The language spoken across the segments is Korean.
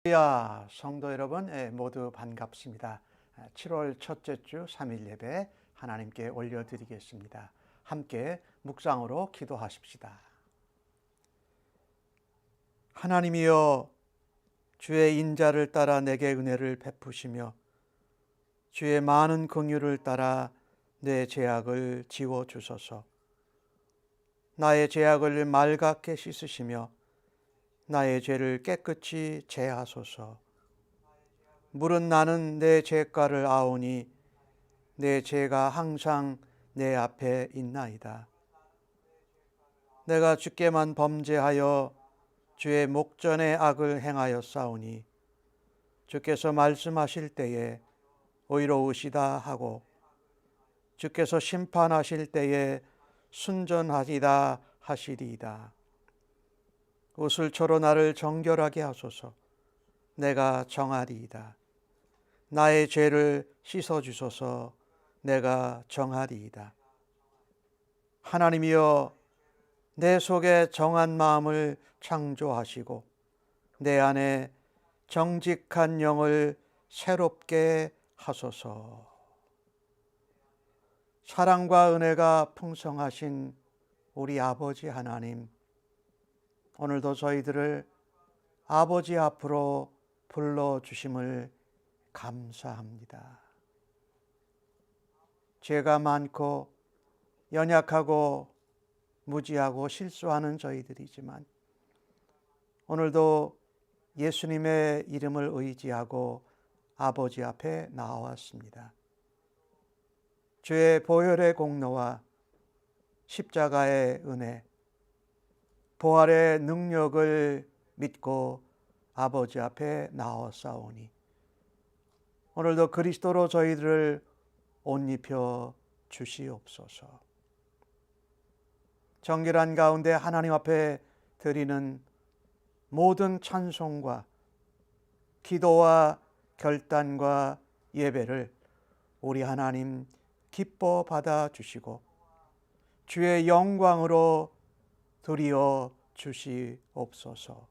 할렐루야, 성도 여러분 모두 반갑습니다. 7월 첫째 주 3일 예배 하나님께 올려드리겠습니다. 함께 묵상으로 기도하십시다. 하나님이여, 주의 인자를 따라 내게 은혜를 베푸시며 주의 많은 긍휼을 따라 내 죄악을 지워주소서. 나의 죄악을 맑게 씻으시며 나의 죄를 깨끗이 제하소서. 물은 나는 내 죄가를 아오니 내 죄가 항상 내 앞에 있나이다. 내가 주께만 범죄하여 주의 목전에 악을 행하였사오니 주께서 말씀하실 때에 의로우시다 하고 주께서 심판하실 때에 순전하리다 하시리이다. 우슬초로 나를 정결하게 하소서. 내가 정하리이다. 나의 죄를 씻어주소서. 내가 정하리이다. 하나님이여, 내 속에 정한 마음을 창조하시고 내 안에 정직한 영을 새롭게 하소서. 사랑과 은혜가 풍성하신 우리 아버지 하나님, 오늘도 저희들을 아버지 앞으로 불러주심을 감사합니다. 죄가 많고 연약하고 무지하고 실수하는 저희들이지만 오늘도 예수님의 이름을 의지하고 아버지 앞에 나왔습니다. 주의 보혈의 공로와 십자가의 은혜, 부활의 능력을 믿고 아버지 앞에 나왔사오니 오늘도 그리스도로 저희들을 옷 입혀 주시옵소서. 정결한 가운데 하나님 앞에 드리는 모든 찬송과 기도와 결단과 예배를 우리 하나님 기뻐 받아 주시고 주의 영광으로 드리어 주시옵소서.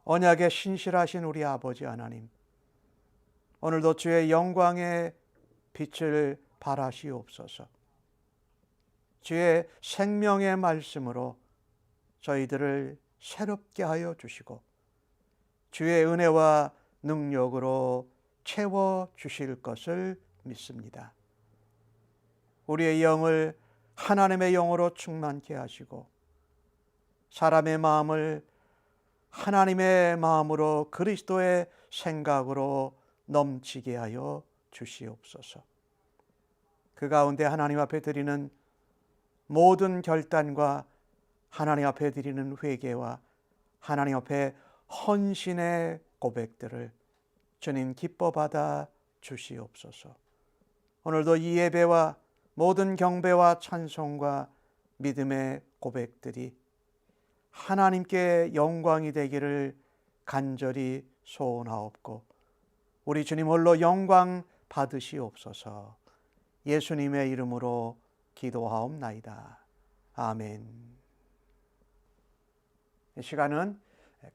언약에 신실하신 우리 아버지 하나님, 오늘도 주의 영광의 빛을 발하시옵소서. 주의 생명의 말씀으로 저희들을 새롭게 하여 주시고 주의 은혜와 능력으로 채워 주실 것을 믿습니다. 우리의 영을 하나님의 영으로 충만케 하시고 사람의 마음을 하나님의 마음으로 그리스도의 생각으로 넘치게 하여 주시옵소서. 그 가운데 하나님 앞에 드리는 모든 결단과 하나님 앞에 드리는 회개와 하나님 앞에 헌신의 고백들을 주님 기뻐 받아 주시옵소서. 오늘도 이 예배와 모든 경배와 찬송과 믿음의 고백들이 하나님께 영광이 되기를 간절히 소원하옵고 우리 주님 홀로 영광 받으시옵소서. 예수님의 이름으로 기도하옵나이다. 아멘. 이 시간은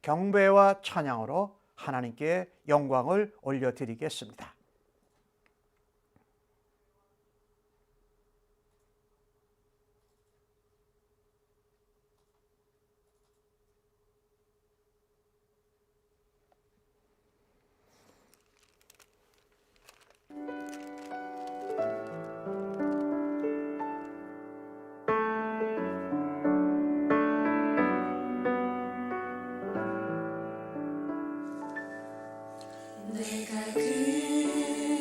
경배와 찬양으로 하나님께 영광을 올려드리겠습니다. 내가 그리스도와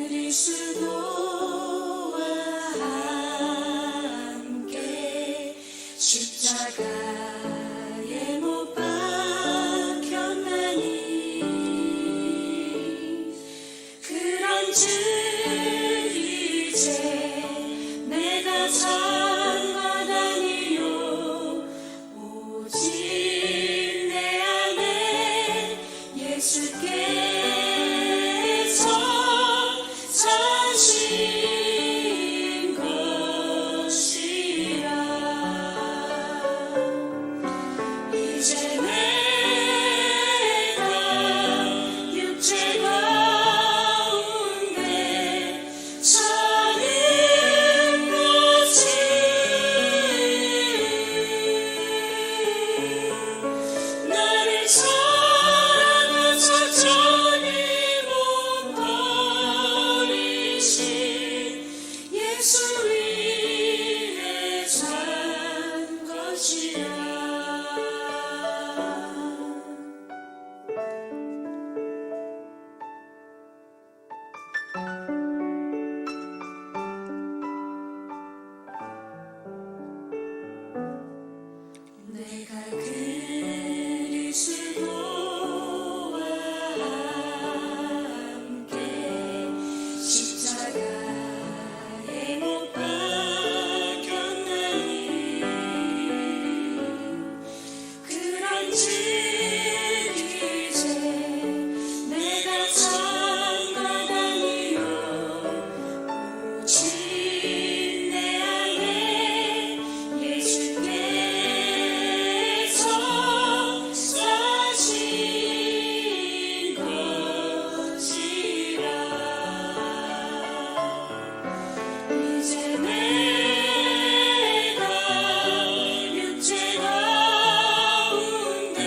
함께 십자가에 못 박혔나니 그런즉 이제 내가 산것 아니요 오직 내 안에 예수께 이제 내 오직 이제 내가 찬마다니요 오직 내 안에 예수께서 사신 것이라 이제 내가 육체 가운데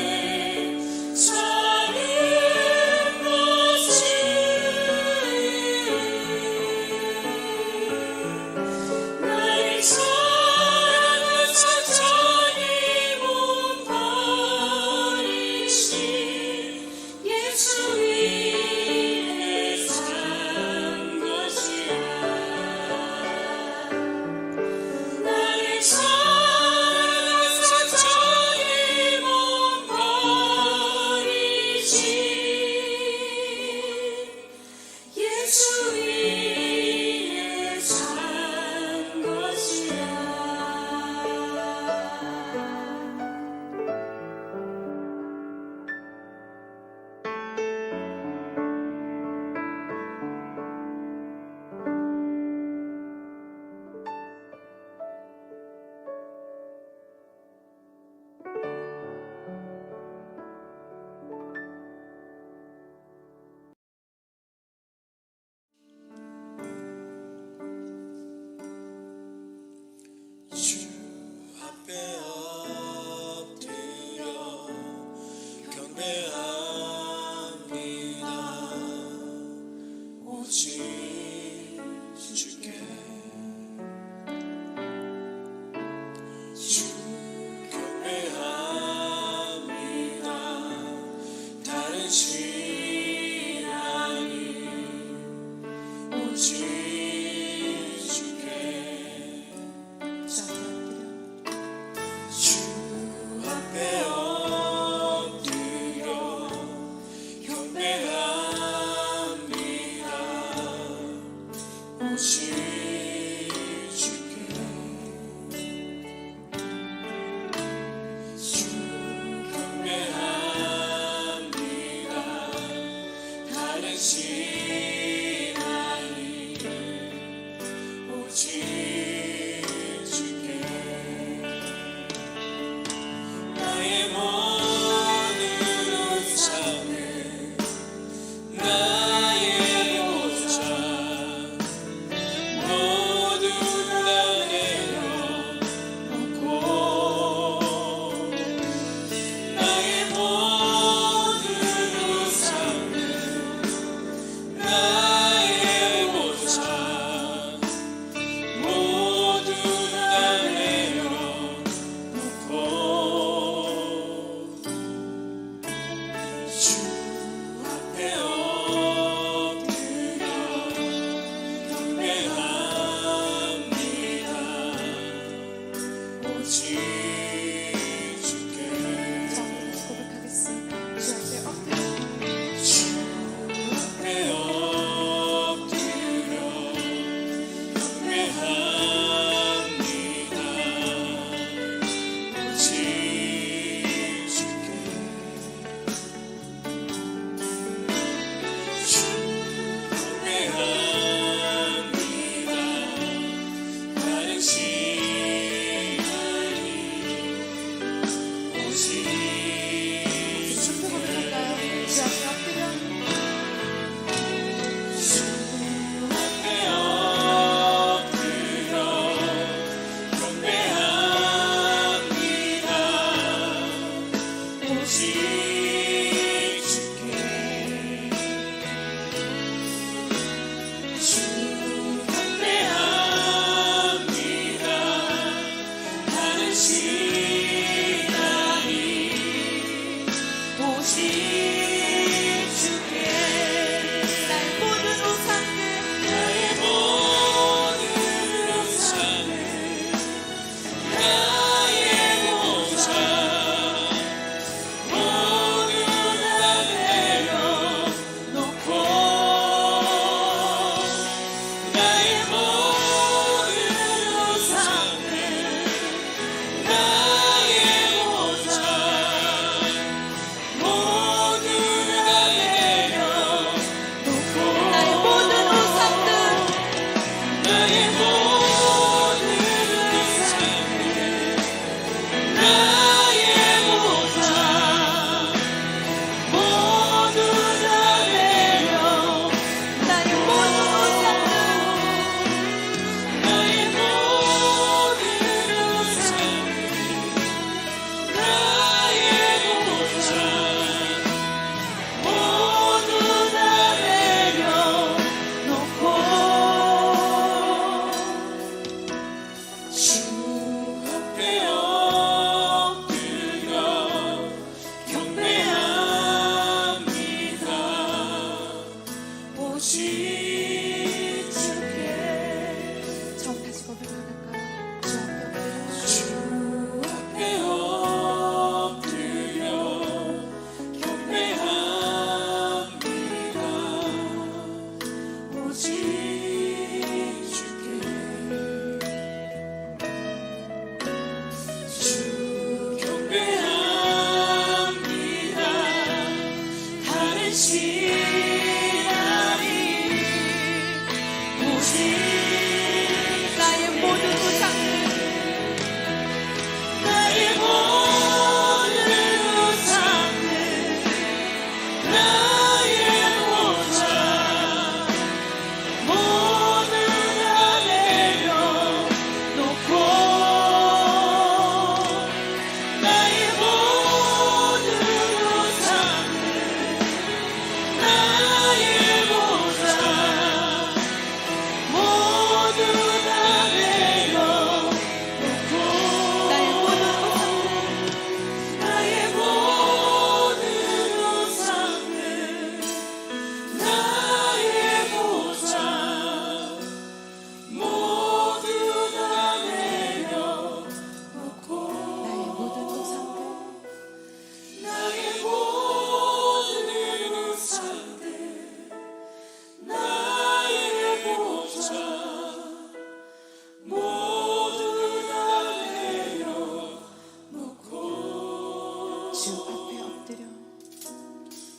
주 앞에 엎드려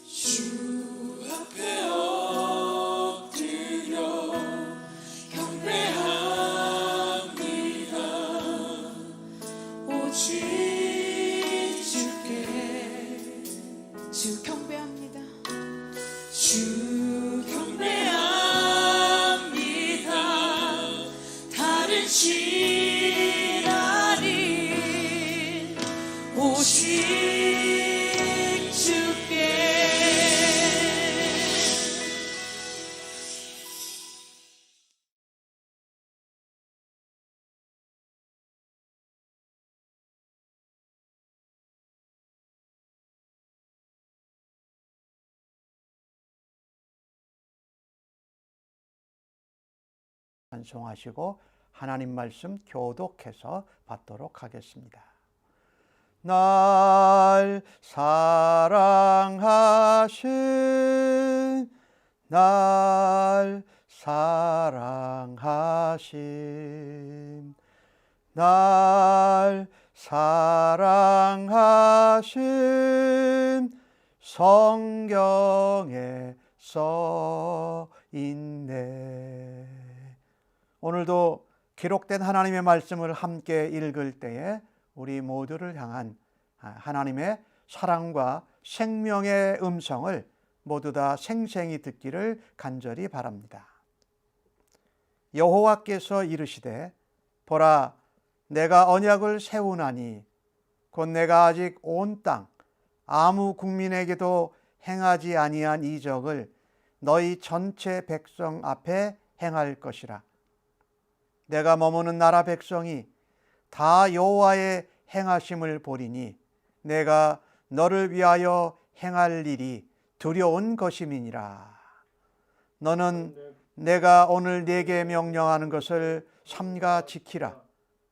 주 앞에 엎드려 경배합니다. 오직 주께 주 경배합니다. 주 경배합니다. 다른 신 아닌 오직 주께. 찬송하시고 하나님 말씀 교독해서 받도록 하겠습니다. 날 사랑하신 날 사랑하신 날 사랑하신 성경에 써 있네. 오늘도 기록된 하나님의 말씀을 함께 읽을 때에 우리 모두를 향한 하나님의 사랑과 생명의 음성을 모두 다 생생히 듣기를 간절히 바랍니다. 여호와께서 이르시되 보라 내가 언약을 세우나니 곧 내가 아직 온 땅 아무 국민에게도 행하지 아니한 이적을 너희 전체 백성 앞에 행할 것이라. 내가 머무는 나라 백성이 다 여호와의 행하심을 보리니 내가 너를 위하여 행할 일이 두려운 것임이니라. 너는 내가 오늘 네게 명령하는 것을 삼가 지키라.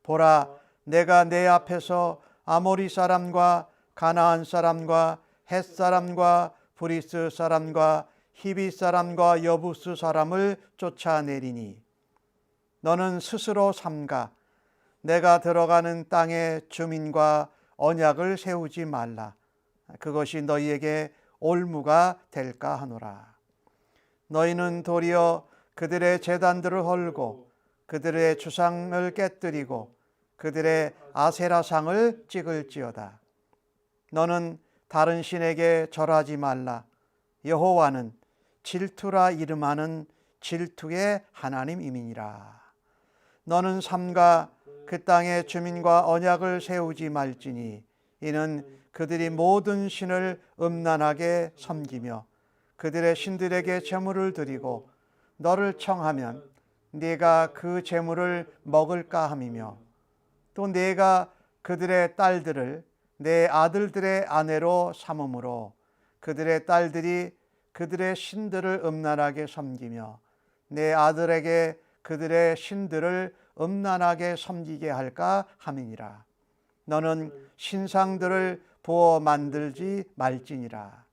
보라 내가 내 앞에서 아모리 사람과 가나안 사람과 헷 사람과 브리스 사람과 히비 사람과 여부스 사람을 쫓아내리니 너는 스스로 삼가 내가 들어가는 땅의 주민과 언약을 세우지 말라. 그것이 너희에게 올무가 될까 하노라. 너희는 도리어 그들의 제단들을 헐고 그들의 주상을 깨뜨리고 그들의 아세라상을 찍을지어다. 너는 다른 신에게 절하지 말라. 여호와는 질투라 이름하는 질투의 하나님이니라. 너는 삼가 그 땅의 주민과 언약을 세우지 말지니 이는 그들이 모든 신을 음란하게 섬기며 그들의 신들에게 제물을 드리고 너를 청하면 네가 그 제물을 먹을까 함이며 또 네가 그들의 딸들을 내 아들들의 아내로 삼음으로 그들의 딸들이 그들의 신들을 음란하게 섬기며 내 아들에게 그들의 신들을 음란하게 섬기게 할까 함이니라. 너는 신상들을 부어 만들지 말지니라.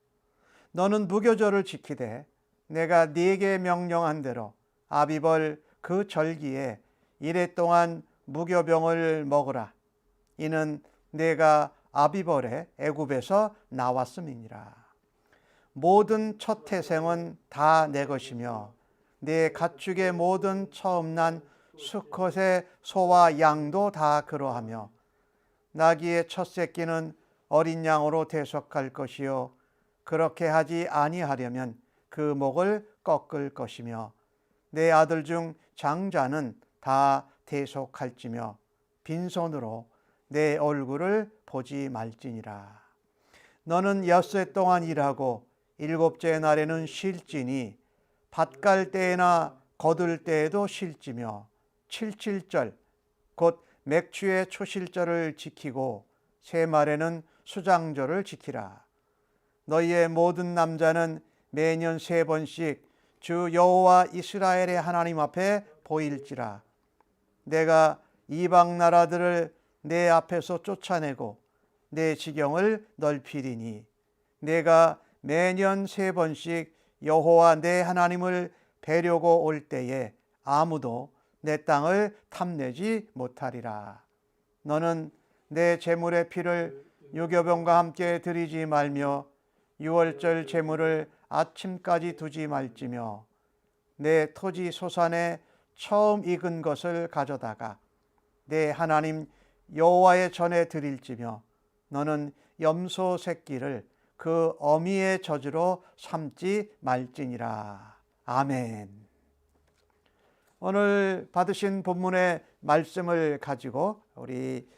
너는 무교절을 지키되 내가 네게 명령한 대로 아비벌 그 절기에 이레 동안 무교병을 먹으라. 이는 내가 아비벌에 애굽에서 나왔음이니라. 모든 첫 태생은 다 내 것이며 네 가축의 모든 처음 난 수컷의 소와 양도 다 그러하며 나귀의 첫 새끼는 어린 양으로 대속할 것이요 그렇게 하지 아니하려면 그 목을 꺾을 것이며 내 아들 중 장자는 다 대속할지며 빈손으로 내 얼굴을 보지 말지니라. 너는 엿새 동안 일하고 일곱째 날에는 쉴지니 밭갈 때에나 거둘 때에도 쉴지며 칠칠절 곧 맥추의 초실절을 지키고 세 말에는 수장절을 지키라. 너희의 모든 남자는 매년 3번씩 주 여호와 이스라엘의 하나님 앞에 보일지라. 내가 이방 나라들을 내 앞에서 쫓아내고 내 지경을 넓히리니 내가 매년 3번씩 여호와 내 하나님을 뵈려고 올 때에 아무도 내 땅을 탐내지 못하리라. 너는 내 제물의 피를 유교병과 함께 드리지 말며 유월절 제물을 아침까지 두지 말지며 내 토지 소산에 처음 익은 것을 가져다가 내 하나님 여호와의 전에 드릴지며 너는 염소 새끼를 그 어미의 저주로 삼지 말지니라. 아멘. 오늘 받으신 본문의 말씀을 가지고 우리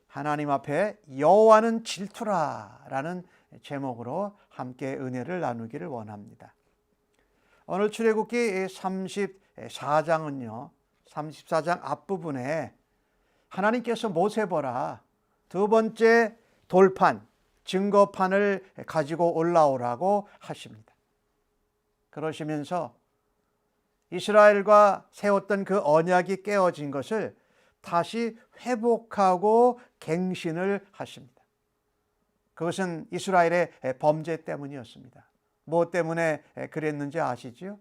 하나님 앞에 여호와는 질투라라는 제목으로 함께 은혜를 나누기를 원합니다. 오늘 출애굽기 34장은요. 34장 앞부분에 하나님께서 모세 보라 두 번째 돌판, 증거판을 가지고 올라오라고 하십니다. 그러시면서 이스라엘과 세웠던 그 언약이 깨어진 것을 다시 회복하고 갱신을 하십니다. 그것은 이스라엘의 범죄 때문이었습니다. 무엇 때문에 그랬는지 아시죠?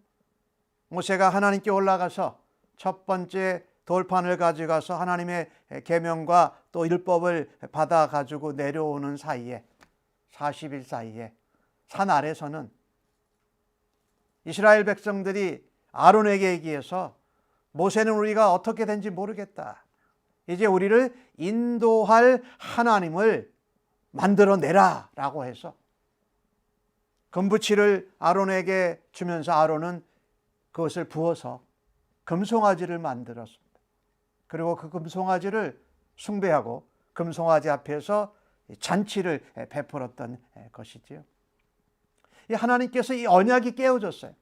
모세가 하나님께 올라가서 첫 번째 돌판을 가져가서 하나님의 계명과 또 율법을 받아 가지고 내려오는 사이에 40일 사이에 산 아래서는 이스라엘 백성들이 아론에게 얘기해서 모세는 우리가 어떻게 된지 모르겠다. 이제 우리를 인도할 하나님을 만들어내라 라고 해서 금부치를 아론에게 주면서 아론은 그것을 부어서 금송아지를 만들었습니다. 그리고 그 금송아지를 숭배하고 금송아지 앞에서 잔치를 베풀었던 것이지요. 하나님께서 이 언약이 깨어졌어요.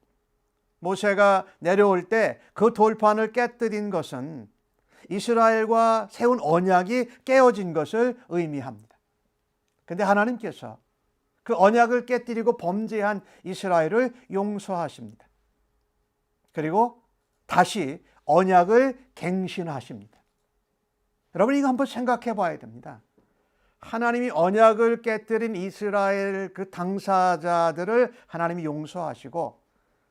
모세가 내려올 때 그 돌판을 깨뜨린 것은 이스라엘과 세운 언약이 깨어진 것을 의미합니다. 그런데 하나님께서 그 언약을 깨뜨리고 범죄한 이스라엘을 용서하십니다. 그리고 다시 언약을 갱신하십니다. 여러분 이거 한번 생각해 봐야 됩니다. 하나님이 언약을 깨뜨린 이스라엘 그 당사자들을 하나님이 용서하시고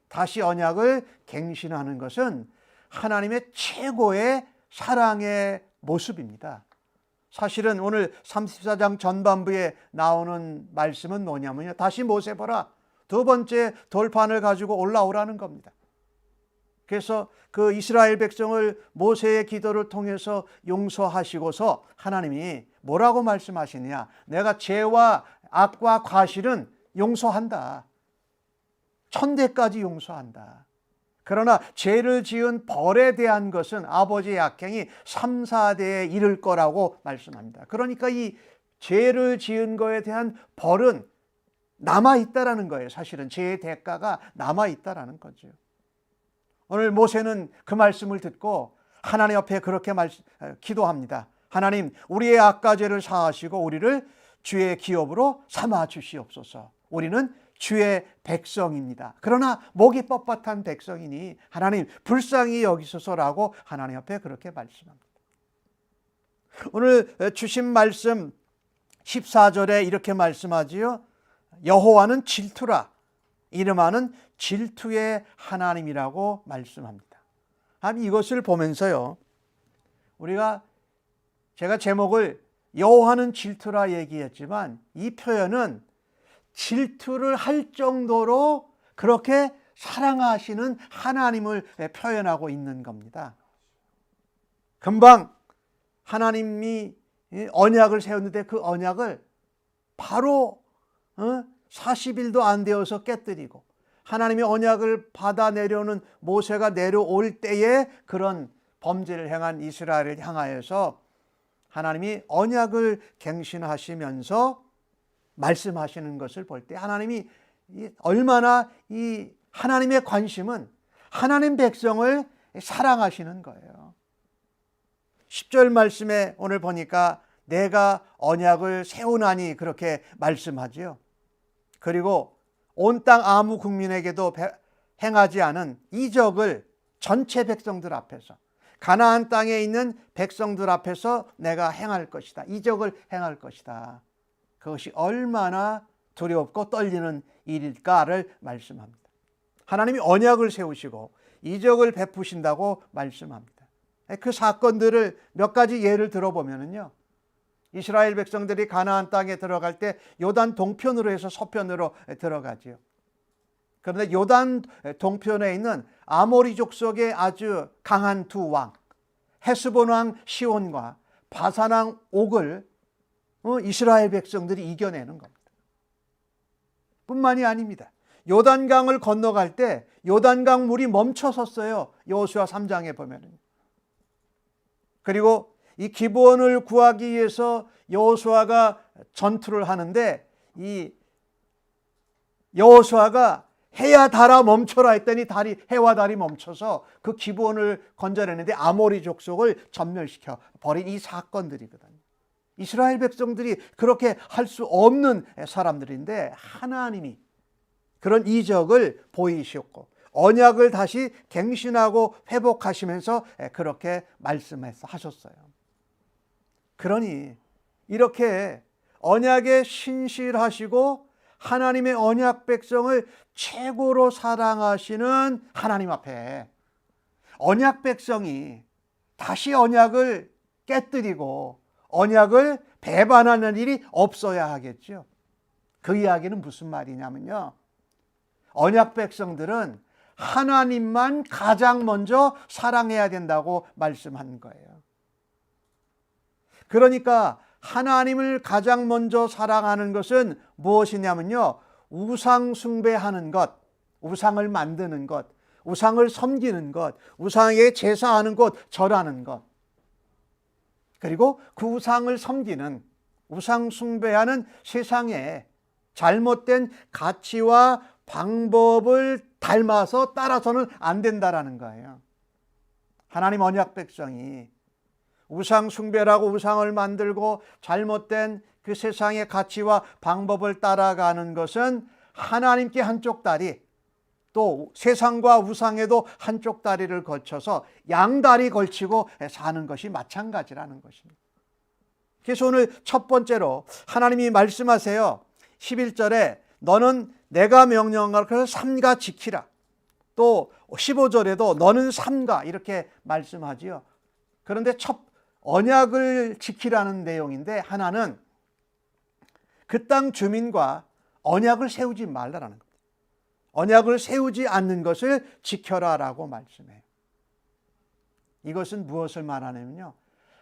다시 언약을 갱신하는 것은 하나님의 최고의 사랑의 모습입니다. 사실은 오늘 34장 전반부에 나오는 말씀은 뭐냐면요. 다시 모세 보라. 두 번째 돌판을 가지고 올라오라는 겁니다. 그래서 그 이스라엘 백성을 모세의 기도를 통해서 용서하시고서 하나님이 뭐라고 말씀하시느냐. 내가 죄와 악과 과실은 용서한다. 1000대까지 용서한다. 그러나 죄를 지은 벌에 대한 것은 아버지의 악행이 3, 4대에 이를 거라고 말씀합니다. 그러니까 이 죄를 지은 거에 대한 벌은 남아있다라는 거예요. 사실은 죄의 대가가 남아있다라는 거죠. 오늘 모세는 그 말씀을 듣고 하나님 앞에 그렇게 기도합니다. 하나님, 우리의 악과 죄를 사하시고 우리를 주의 기업으로 삼아 주시옵소서. 우리는 주의 백성입니다. 그러나 목이 뻣뻣한 백성이니 하나님 불쌍히 여기소서라고 하나님 앞에 그렇게 말씀합니다. 오늘 주신 말씀 14절에 이렇게 말씀하지요. 여호와는 질투라. 이름하는 질투의 하나님이라고 말씀합니다. 이것을 보면서요. 제가 제목을 여호와는 질투라 얘기했지만 이 표현은 질투를 할 정도로 그렇게 사랑하시는 하나님을 표현하고 있는 겁니다. 금방 하나님이 언약을 세웠는데 그 언약을 바로 40일도 안 되어서 깨뜨리고 하나님의 언약을 받아 내려오는 모세가 내려올 때에 그런 범죄를 행한 이스라엘을 향하여서 하나님이 언약을 갱신하시면서 말씀하시는 것을 볼 때 하나님이 얼마나 이 하나님의 관심은 하나님 백성을 사랑하시는 거예요. 10절 말씀에 오늘 보니까 내가 언약을 세우나니 그렇게 말씀하지요. 그리고 온 땅 아무 국민에게도 행하지 않은 이적을 전체 백성들 앞에서 가나안 땅에 있는 백성들 앞에서 내가 행할 것이다. 이적을 행할 것이다. 그것이 얼마나 두렵고 떨리는 일일까를 말씀합니다. 하나님이 언약을 세우시고 이적을 베푸신다고 말씀합니다. 그 사건들을 몇 가지 예를 들어보면요. 이스라엘 백성들이 가나안 땅에 들어갈 때 요단 동편으로 해서 서편으로 들어가지요. 그런데 요단 동편에 있는 아모리 족속의 아주 강한 두 왕, 헤스본 왕 시온과 바산 왕 옥을 이스라엘 백성들이 이겨내는 겁니다. 뿐만이 아닙니다. 요단강을 건너갈 때 요단강 물이 멈춰섰어요. 여호수아 3장에 보면은. 그리고 이 기브온을 구하기 위해서 여호수아가 전투를 하는데 이 여호수아가 해야 달아 멈춰라 했더니 해와 달이 멈춰서 그 기브온을 건져내는데 아모리 족속을 전멸시켜 버린 이 사건들이거든요. 이스라엘 백성들이 그렇게 할 수 없는 사람들인데 하나님이 그런 이적을 보이셨고 언약을 다시 갱신하고 회복하시면서 그렇게 말씀하셨어요. 그러니 이렇게 언약에 신실하시고 하나님의 언약 백성을 최고로 사랑하시는 하나님 앞에 언약 백성이 다시 언약을 깨뜨리고 언약을 배반하는 일이 없어야 하겠죠. 그 이야기는 무슨 말이냐면요, 언약 백성들은 하나님만 가장 먼저 사랑해야 된다고 말씀한 거예요. 그러니까 하나님을 가장 먼저 사랑하는 것은 무엇이냐면요, 우상 숭배하는 것, 우상을 만드는 것, 우상을 섬기는 것, 우상에 제사하는 것, 절하는 것, 그리고 그 우상을 섬기는, 우상 숭배하는 세상에 잘못된 가치와 방법을 닮아서 따라서는 안 된다라는 거예요. 하나님 언약 백성이 우상 숭배라고 우상을 만들고 잘못된 그 세상의 가치와 방법을 따라가는 것은 하나님께 한쪽 다리, 또 세상과 우상에도 한쪽 다리를 걸쳐서 양다리 걸치고 사는 것이 마찬가지라는 것입니다. 그래서 오늘 첫 번째로 하나님이 말씀하세요. 11절에 너는 내가 명령한 것을 삼가 지키라. 또 15절에도 너는 삼가 이렇게 말씀하지요. 그런데 첫 언약을 지키라는 내용인데 하나는 그 땅 주민과 언약을 세우지 말라라는 겁니다. 언약을 세우지 않는 것을 지켜라라고 말씀해요. 이것은 무엇을 말하냐면요,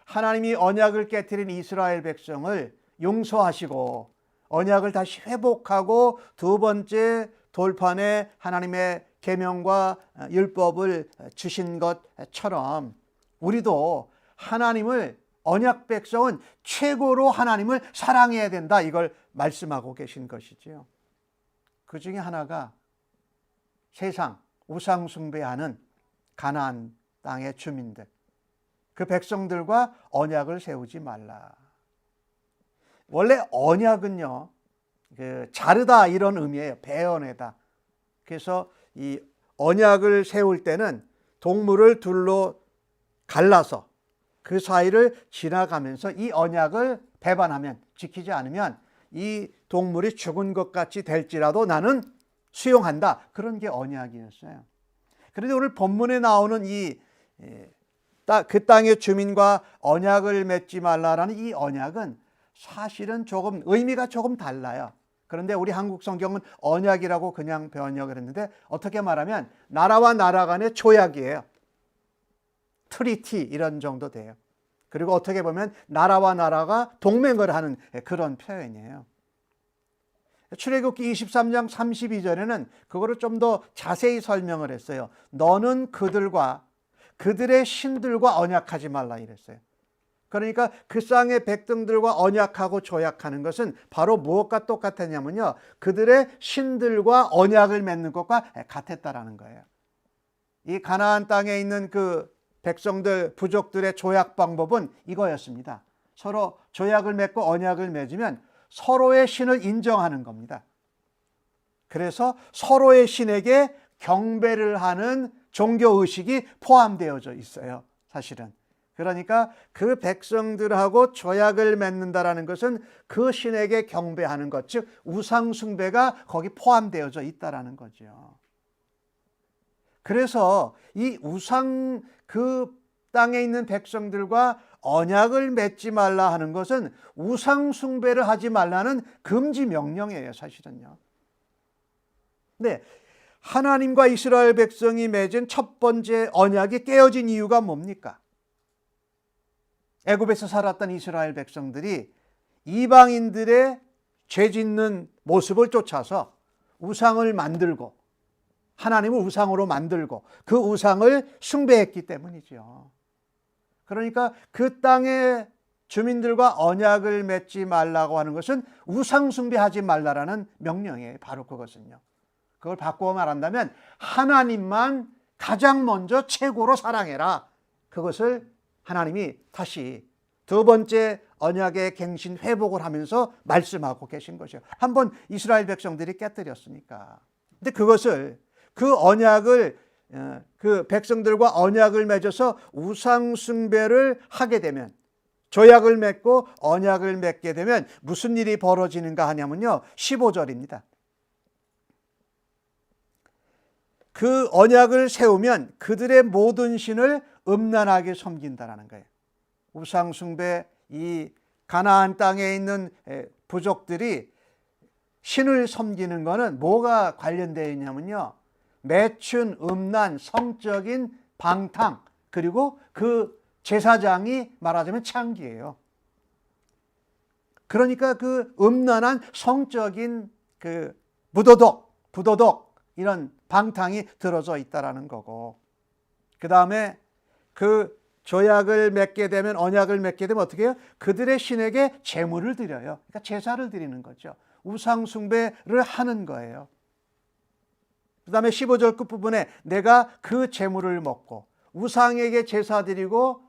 하나님이 언약을 깨뜨린 이스라엘 백성을 용서하시고 언약을 다시 회복하고 두 번째 돌판에 하나님의 계명과 율법을 주신 것처럼 우리도 하나님을, 언약 백성은 최고로 하나님을 사랑해야 된다, 이걸 말씀하고 계신 것이지요. 그 중에 하나가 세상 우상 숭배하는 가나안 땅의 주민들, 그 백성들과 언약을 세우지 말라. 원래 언약은요, 자르다 이런 의미예요. 베어내다. 그래서 이 언약을 세울 때는 동물을 둘로 갈라서 그 사이를 지나가면서 이 언약을 배반하면, 지키지 않으면 이 동물이 죽은 것 같이 될지라도 나는 수용한다. 그런 게 언약이었어요. 그런데 오늘 본문에 나오는 그 땅의 주민과 언약을 맺지 말라라는 이 언약은 사실은 조금 의미가 조금 달라요. 그런데 우리 한국 성경은 언약이라고 그냥 번역을 했는데 어떻게 말하면 나라와 나라 간의 조약이에요. 트리티 이런 정도 돼요. 그리고 어떻게 보면 나라와 나라가 동맹을 하는 그런 표현이에요. 출애굽기 23장 32절에는 그거를 좀 더 자세히 설명을 했어요. 너는 그들과 그들의 신들과 언약하지 말라 이랬어요. 그러니까 그 땅의 백성들과 언약하고 조약하는 것은 바로 무엇과 똑같았냐면요, 그들의 신들과 언약을 맺는 것과 같았다라는 거예요. 이 가나안 땅에 있는 그 백성들, 부족들의 조약 방법은 이거였습니다. 서로 조약을 맺고 언약을 맺으면 서로의 신을 인정하는 겁니다. 그래서 서로의 신에게 경배를 하는 종교의식이 포함되어져 있어요, 사실은. 그러니까 그 백성들하고 조약을 맺는다라는 것은 그 신에게 경배하는 것, 즉 우상 숭배가 거기 포함되어져 있다라는 거죠. 그래서 이 우상, 그 땅에 있는 백성들과 언약을 맺지 말라 하는 것은 우상 숭배를 하지 말라는 금지 명령이에요, 사실은요. 네, 하나님과 이스라엘 백성이 맺은 첫 번째 언약이 깨어진 이유가 뭡니까? 애굽에서 살았던 이스라엘 백성들이 이방인들의 죄 짓는 모습을 쫓아서 우상을 만들고 하나님을 우상으로 만들고 그 우상을 숭배했기 때문이죠. 그러니까 그 땅의 주민들과 언약을 맺지 말라고 하는 것은 우상 숭배하지 말라라는 명령이에요. 바로 그것은요. 그걸 바꾸어 말한다면 하나님만 가장 먼저 최고로 사랑해라. 그것을 하나님이 다시 두 번째 언약의 갱신 회복을 하면서 말씀하고 계신 것이죠. 한번 이스라엘 백성들이 깨뜨렸으니까. 근데 그것을 그 언약을 그 백성들과 언약을 맺어서 우상 숭배를 하게 되면 조약을 맺고 언약을 맺게 되면 무슨 일이 벌어지는가 하냐면요. 15절입니다. 그 언약을 세우면 그들의 모든 신을 음란하게 섬긴다라는 거예요. 우상 숭배, 이 가나안 땅에 있는 부족들이 신을 섬기는 것은 뭐가 관련되어 있냐면요. 매춘, 음란, 성적인 방탕, 그리고 그 제사장이 말하자면 창기예요. 그러니까 그 음란한 성적인 그 부도덕 이런 방탕이 들어져 있다라는 거고, 그 다음에 그 조약을 맺게 되면 언약을 맺게 되면 어떻게 해요? 그들의 신에게 제물을 드려요. 그러니까 제사를 드리는 거죠. 우상 숭배를 하는 거예요. 그 다음에 15절 끝부분에 내가 그 제물을 먹고 우상에게 제사 드리고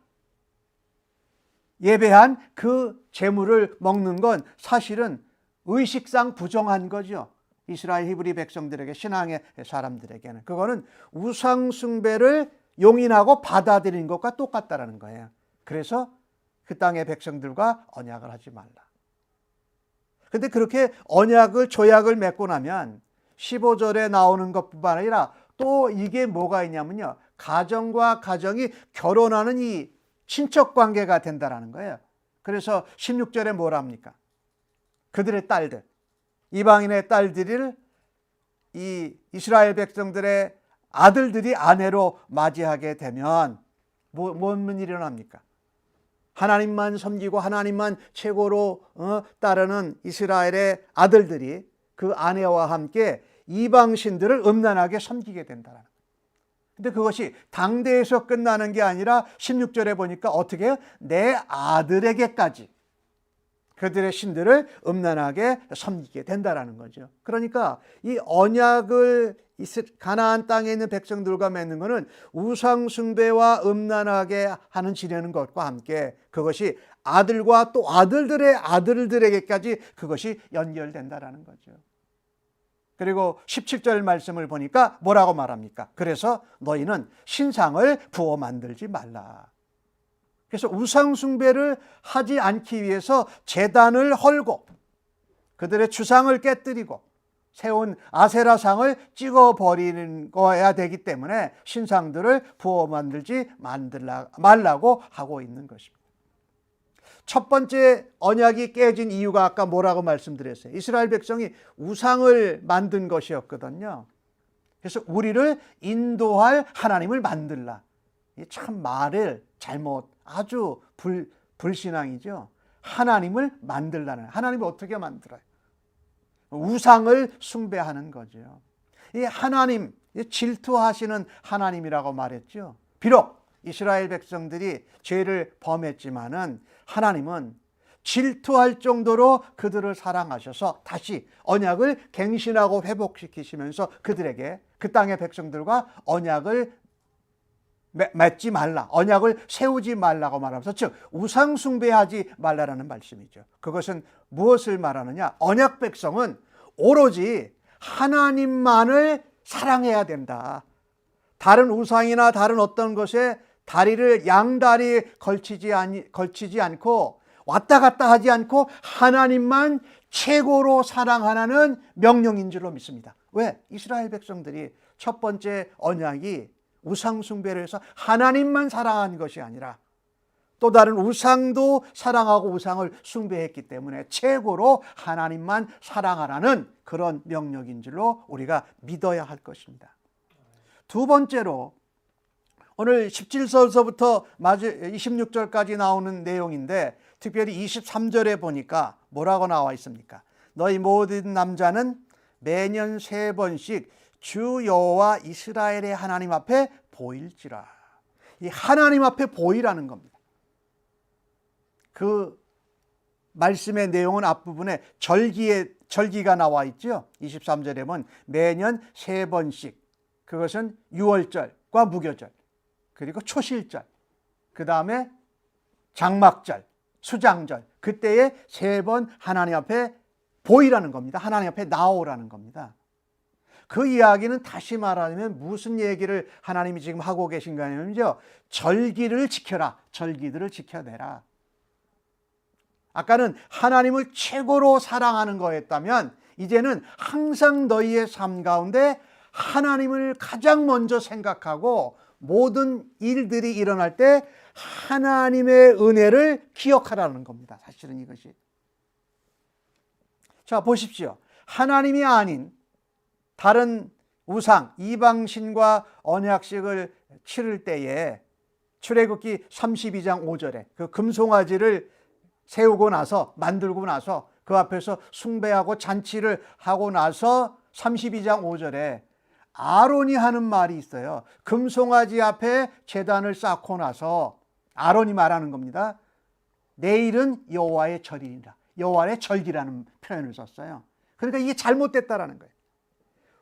예배한 그 제물을 먹는 건 사실은 의식상 부정한 거죠. 이스라엘 히브리 백성들에게, 신앙의 사람들에게는. 그거는 우상 숭배를 용인하고 받아들인 것과 똑같다라는 거예요. 그래서 그 땅의 백성들과 언약을 하지 말라. 근데 그렇게 언약을, 조약을 맺고 나면 15절에 나오는 것뿐만 아니라 또 이게 뭐가 있냐면요. 가정과 가정이 결혼하는 이 친척 관계가 된다라는 거예요. 그래서 16절에 뭐라 합니까? 그들의 딸들, 이방인의 딸들을 이 이스라엘 백성들의 아들들이 아내로 맞이하게 되면 뭔 일이 일어납니까? 하나님만 섬기고 하나님만 최고로 따르는 이스라엘의 아들들이 그 아내와 함께 이방신들을 음란하게 섬기게 된다는 거예요. 근데 그것이 당대에서 끝나는 게 아니라 16절에 보니까 어떻게 해요? 내 아들에게까지 그들의 신들을 음란하게 섬기게 된다라는 거죠. 그러니까 이 언약을 가나안 땅에 있는 백성들과 맺는 것은 우상 숭배와 음란하게 하는 지내는 것과 함께 그것이 아들과 또 아들들의 아들들에게까지 그것이 연결된다라는 거죠. 그리고 17절 말씀을 보니까 뭐라고 말합니까? 그래서 너희는 신상을 부어 만들지 말라. 그래서 우상 숭배를 하지 않기 위해서 제단을 헐고 그들의 주상을 깨뜨리고 세운 아세라상을 찍어버리는 거야 되기 때문에 신상들을 부어 만들지 말라고 하고 있는 것입니다. 첫 번째 언약이 깨진 이유가 아까 뭐라고 말씀드렸어요? 이스라엘 백성이 우상을 만든 것이었거든요. 그래서 우리를 인도할 하나님을 만들라. 참 말을 잘못, 아주 불신앙이죠. 하나님을 만들라는, 하나님을 어떻게 만들어요? 우상을 숭배하는 거죠. 이 하나님, 질투하시는 하나님이라고 말했죠. 비록 이스라엘 백성들이 죄를 범했지만은 하나님은 질투할 정도로 그들을 사랑하셔서 다시 언약을 갱신하고 회복시키시면서 그들에게, 그 땅의 백성들과 언약을 맺지 말라, 언약을 세우지 말라고 말하면서, 즉 우상 숭배하지 말라라는 말씀이죠. 그것은 무엇을 말하느냐? 언약 백성은 오로지 하나님만을 사랑해야 된다. 다른 우상이나 다른 어떤 것에 다리를 양다리 걸치지 않고 왔다 갔다 하지 않고 하나님만 최고로 사랑하라는 명령인 줄로 믿습니다. 왜? 이스라엘 백성들이 첫 번째 언약이 우상 숭배를 해서 하나님만 사랑한 것이 아니라 또 다른 우상도 사랑하고 우상을 숭배했기 때문에 최고로 하나님만 사랑하라는 그런 명령인 줄로 우리가 믿어야 할 것입니다. 두 번째로 오늘 17절서부터 26절까지 나오는 내용인데 특별히 23절에 보니까 뭐라고 나와 있습니까? 너희 모든 남자는 매년 3번씩 주 여호와 이스라엘의 하나님 앞에 보일지라. 이 하나님 앞에 보이라는 겁니다. 그 말씀의 내용은 앞부분에 절기가 나와 있죠. 23절에 보면 매년 3번씩, 그것은 유월절과 무교절, 그리고 초실절, 그 다음에 장막절, 수장절, 그때에 3번 하나님 앞에 보이라는 겁니다. 하나님 앞에 나오라는 겁니다. 그 이야기는 다시 말하면 무슨 얘기를 하나님이 지금 하고 계신가 하면요, 절기를 지켜라, 절기들을 지켜내라. 아까는 하나님을 최고로 사랑하는 거였다면 이제는 항상 너희의 삶 가운데 하나님을 가장 먼저 생각하고 모든 일들이 일어날 때 하나님의 은혜를 기억하라는 겁니다. 사실은 이것이. 자, 보십시오. 하나님이 아닌 다른 우상, 이방신과 언약식을 치를 때에 출애굽기 32장 5절에 그 금송아지를 세우고 나서, 만들고 나서 그 앞에서 숭배하고 잔치를 하고 나서 32장 5절에 아론이 하는 말이 있어요. 금송아지 앞에 제단을 쌓고 나서 아론이 말하는 겁니다. 내일은 여호와의 절이니라. 여호와의 절기라는 표현을 썼어요. 그러니까 이게 잘못됐다라는 거예요.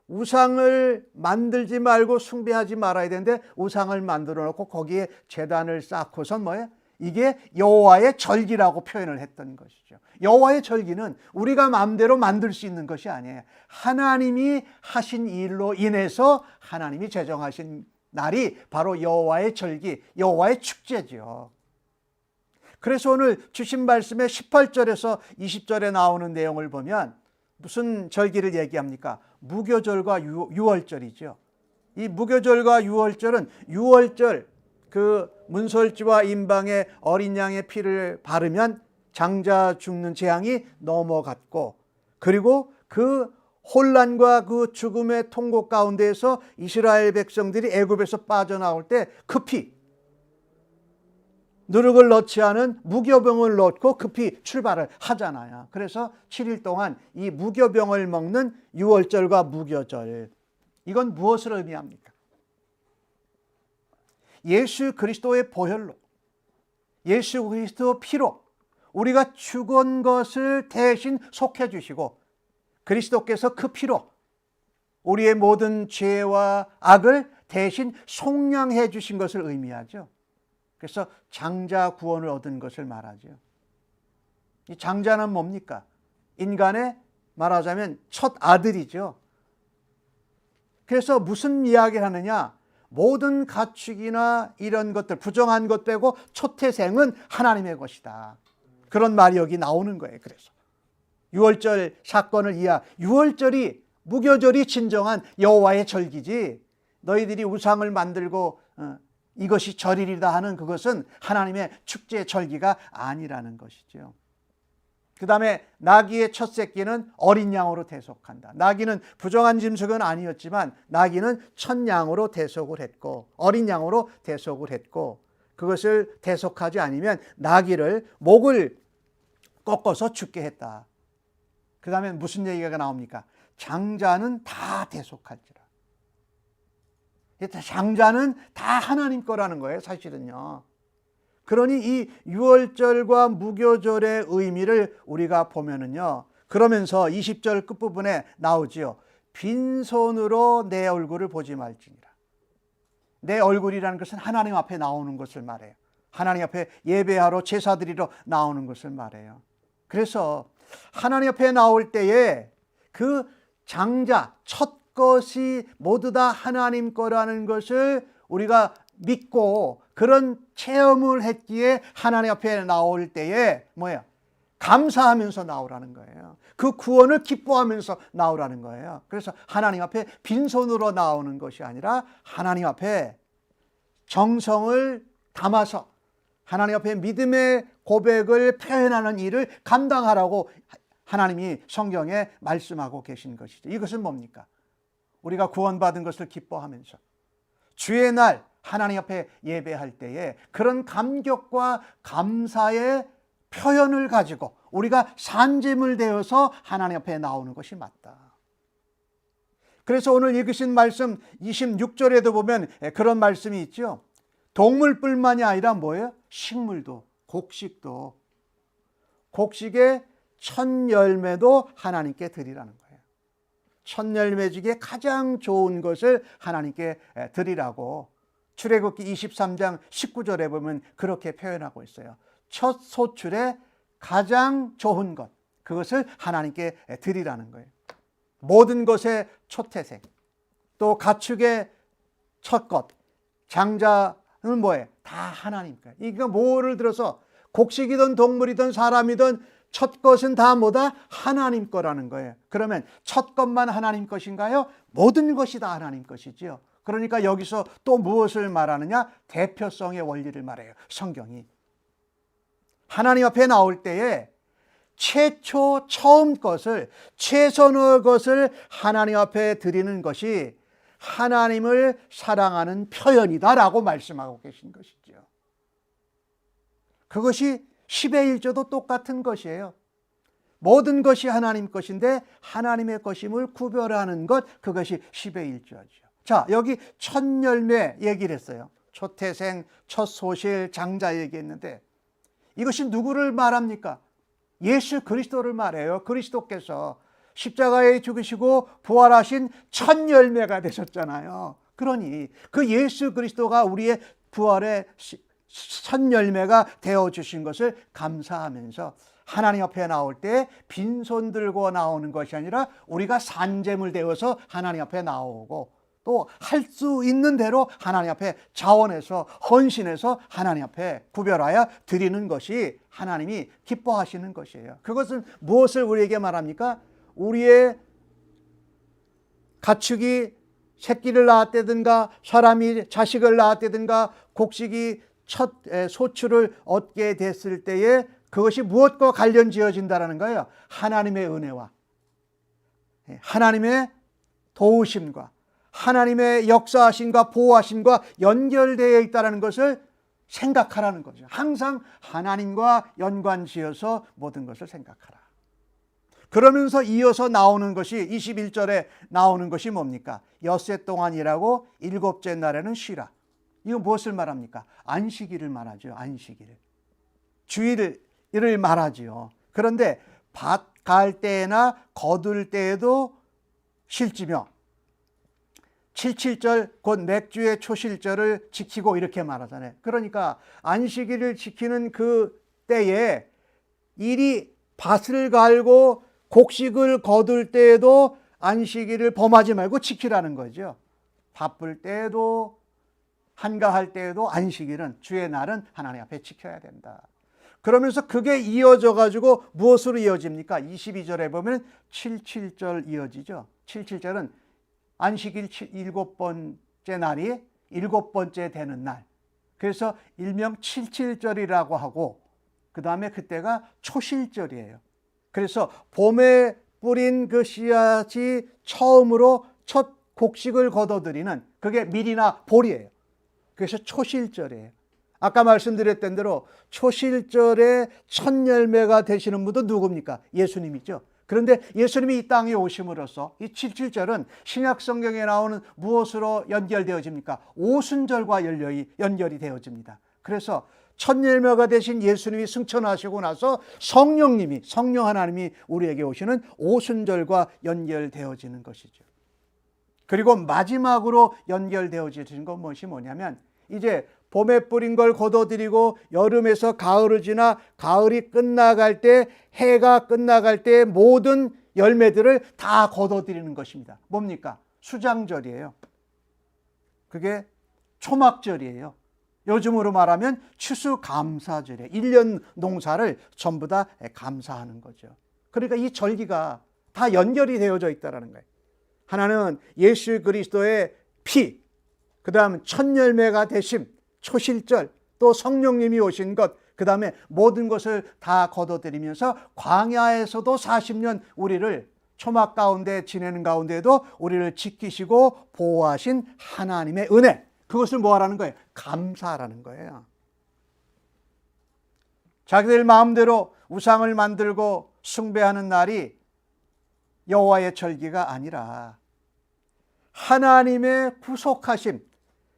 우상을 만들지 말고 숭배하지 말아야 되는데 우상을 만들어 놓고 거기에 제단을 쌓고선 뭐예요? 이게 여호와의 절기라고 표현을 했던 것이죠. 여호와의 절기는 우리가 마음대로 만들 수 있는 것이 아니에요. 하나님이 하신 일로 인해서 하나님이 제정하신 날이 바로 여호와의 절기, 여호와의 축제죠. 그래서 오늘 주신 말씀의 18절에서 20절에 나오는 내용을 보면 무슨 절기를 얘기합니까? 무교절과 유월절이죠. 이 무교절과 유월절은 유월절, 그 문설주와 임방에 어린 양의 피를 바르면 장자 죽는 재앙이 넘어갔고, 그리고 그 혼란과 그 죽음의 통곡 가운데에서 이스라엘 백성들이 애굽에서 빠져나올 때 급히 누룩을 넣지 않은 무교병을 넣고 급히 출발을 하잖아요. 그래서 7일 동안 이 무교병을 먹는 유월절과 무교절, 이건 무엇을 의미합니까? 예수 그리스도의 보혈로, 예수 그리스도 피로 우리가 죽은 것을 대신 속해 주시고 그리스도께서 그 피로 우리의 모든 죄와 악을 대신 속량해 주신 것을 의미하죠. 그래서 장자 구원을 얻은 것을 말하죠. 이 장자는 뭡니까? 인간의 말하자면 첫 아들이죠. 그래서 무슨 이야기를 하느냐? 모든 가축이나 이런 것들, 부정한 것 빼고 초태생은 하나님의 것이다. 그런 말이 여기 나오는 거예요. 그래서 유월절 사건을 유월절이, 무교절이 진정한 여호와의 절기지, 너희들이 우상을 만들고 이것이 절일이다 하는 그것은 하나님의 축제 절기가 아니라는 것이죠. 그 다음에 나귀의 첫 새끼는 어린 양으로 대속한다. 나귀는 부정한 짐승은 아니었지만 나귀는 첫 양으로 대속을 했고, 어린 양으로 대속을 했고, 그것을 대속하지 않으면 나귀를 목을 꺾어서 죽게 했다. 그 다음에 무슨 얘기가 나옵니까? 장자는 다 대속할지라. 장자는 다 하나님 거라는 거예요, 사실은요. 그러니 이 유월절과 무교절의 의미를 우리가 보면은요, 그러면서 20절 끝부분에 나오지요. 빈손으로 내 얼굴을 보지 말지니라. 내 얼굴이라는 것은 하나님 앞에 나오는 것을 말해요. 하나님 앞에 예배하러 제사드리러 나오는 것을 말해요. 그래서 하나님 앞에 나올 때에 그 장자, 첫 것이 모두 다 하나님 거라는 것을 우리가 믿고 그런 체험을 했기에 하나님 앞에 나올 때에 뭐예요? 감사하면서 나오라는 거예요. 그 구원을 기뻐하면서 나오라는 거예요. 그래서 하나님 앞에 빈손으로 나오는 것이 아니라 하나님 앞에 정성을 담아서 하나님 앞에 믿음의 고백을 표현하는 일을 감당하라고 하나님이 성경에 말씀하고 계신 것이죠. 이것은 뭡니까? 우리가 구원받은 것을 기뻐하면서 주의 날 하나님 앞에 예배할 때에 그런 감격과 감사의 표현을 가지고 우리가 산재물 되어서 하나님 앞에 나오는 것이 맞다. 그래서 오늘 읽으신 말씀 26절에도 보면 그런 말씀이 있죠. 동물뿐만이 아니라 뭐예요? 식물도, 곡식도, 곡식의 첫 열매도 하나님께 드리라는 거예요. 첫 열매 중에 가장 좋은 것을 하나님께 드리라고 출애굽기 23장 19절에 보면 그렇게 표현하고 있어요. 첫 소출의 가장 좋은 것, 그것을 하나님께 드리라는 거예요. 모든 것의 초태생, 또 가축의 첫 것, 장자는 뭐예요? 다 하나님 거예요. 이거 뭐를 들어서 곡식이든 동물이든 사람이든 첫 것은 다 뭐다? 하나님 거라는 거예요. 그러면 첫 것만 하나님 것인가요? 모든 것이 다 하나님 것이지요. 그러니까 여기서 또 무엇을 말하느냐? 대표성의 원리를 말해요. 성경이. 하나님 앞에 나올 때에 최초 처음 것을, 최선의 것을 하나님 앞에 드리는 것이 하나님을 사랑하는 표현이다라고 말씀하고 계신 것이죠. 그것이 10의 1조도 똑같은 것이에요. 모든 것이 하나님 것인데 하나님의 것임을 구별하는 것, 그것이 10의 1조죠. 자, 여기 첫 열매 얘기를 했어요. 초태생, 첫 소실, 장자 얘기했는데 이것이 누구를 말합니까? 예수 그리스도를 말해요. 그리스도께서 십자가에 죽으시고 부활하신 첫 열매가 되셨잖아요. 그러니 그 예수 그리스도가 우리의 부활의 첫 열매가 되어주신 것을 감사하면서 하나님 앞에 나올 때 빈손 들고 나오는 것이 아니라 우리가 산재물 되어서 하나님 앞에 나오고 또 할 수 있는 대로 하나님 앞에 자원해서 헌신해서 하나님 앞에 구별하여 드리는 것이 하나님이 기뻐하시는 것이에요. 그것은 무엇을 우리에게 말합니까? 우리의 가축이 새끼를 낳았다든가 사람이 자식을 낳았다든가 곡식이 첫 소출을 얻게 됐을 때에 그것이 무엇과 관련 지어진다는 거예요. 하나님의 은혜와 하나님의 도우심과 하나님의 역사하심과 보호하심과 연결되어 있다는 것을 생각하라는 거죠. 항상 하나님과 연관지어서 모든 것을 생각하라. 그러면서 이어서 나오는 것이 21절에 나오는 것이 뭡니까? 엿새 동안 일하고 일곱째 날에는 쉬라. 이거 무엇을 말합니까? 안식일을 말하죠. 안식일. 주일을 말하지요. 그런데 밭 갈 때나 거둘 때에도 쉴지며 77절 곧 맥주의 초실절을 지키고 이렇게 말하잖아요. 그러니까 안식일을 지키는 그 때에 일이 밭을 갈고 곡식을 거둘 때에도 안식일을 범하지 말고 지키라는 거죠. 바쁠 때에도 한가할 때에도 안식일은 주의 날은 하나님 앞에 지켜야 된다. 그러면서 그게 이어져 가지고 무엇으로 이어집니까? 22절에 보면 77절 이어지죠. 77절은 안식일 7번째 날이 7번째 되는 날. 그래서 일명 77절이라고 하고 그 다음에 그때가 초실절이에요. 그래서 봄에 뿌린 그 씨앗이 처음으로 첫 곡식을 거둬들이는 그게 밀이나 볼이에요. 그래서 초실절이에요. 아까 말씀드렸던 대로 초실절에 첫 열매가 되시는 분도 누굽니까? 예수님이죠. 그런데 예수님이 이 땅에 오심으로써 이 77절은 신약 성경에 나오는 무엇으로 연결되어집니까? 오순절과 연결이 되어집니다. 그래서 첫 열매가 되신 예수님이 승천하시고 나서 성령 하나님이 우리에게 오시는 오순절과 연결되어지는 것이죠. 그리고 마지막으로 연결되어지는 건 무엇이 뭐냐면 이제 봄에 뿌린 걸 거둬들이고 여름에서 가을을 지나 가을이 끝나갈 때 해가 끝나갈 때 모든 열매들을 다 거둬들이는 것입니다. 뭡니까? 수장절이에요. 그게 초막절이에요. 요즘으로 말하면 추수감사절이에요. 1년 농사를 전부 다 감사하는 거죠. 그러니까 이 절기가 다 연결이 되어져 있다는 거예요. 하나는 예수 그리스도의 피, 그 다음 첫 열매가 되심, 초실절, 또 성령님이 오신 것, 그 다음에 모든 것을 다 거둬들이면서 광야에서도 40년 우리를 초막 가운데 지내는 가운데에도 우리를 지키시고 보호하신 하나님의 은혜, 그것을 뭐 하라는 거예요? 감사하라는 거예요. 자기들 마음대로 우상을 만들고 숭배하는 날이 여호와의 절기가 아니라 하나님의 구속하심,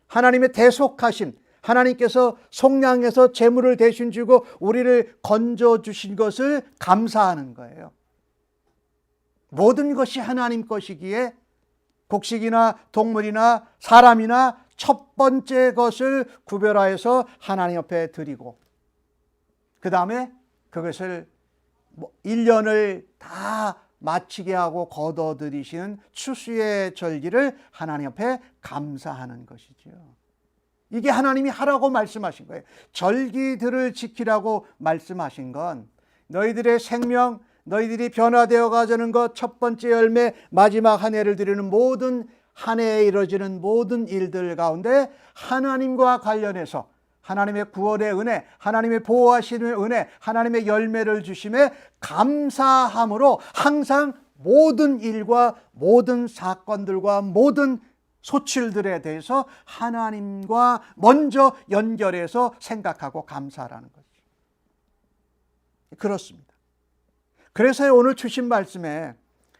하나님의 대속하심, 하나님께서 속량해서 재물을 대신 주고 우리를 건져주신 것을 감사하는 거예요. 모든 것이 하나님 것이기에 곡식이나 동물이나 사람이나 첫 번째 것을 구별하여서 하나님 옆에 드리고, 그 다음에 그것을 1년을 다 마치게 하고 거둬들이시는 추수의 절기를 하나님 앞에 감사하는 것이죠. 이게 하나님이 하라고 말씀하신 거예요. 절기들을 지키라고 말씀하신 건 너희들의 생명, 너희들이 변화되어 가자는 것, 첫 번째 열매, 마지막 한 해를 드리는 모든 한 해에 이루어지는 모든 일들 가운데 하나님과 관련해서 하나님의 구원의 은혜, 하나님의 보호하시는 은혜, 하나님의 열매를 주심에 감사함으로 항상 모든 일과 모든 사건들과 모든 소출들에 대해서 하나님과 먼저 연결해서 생각하고 감사하라는 거죠. 그렇습니다. 그래서 오늘 주신 말씀에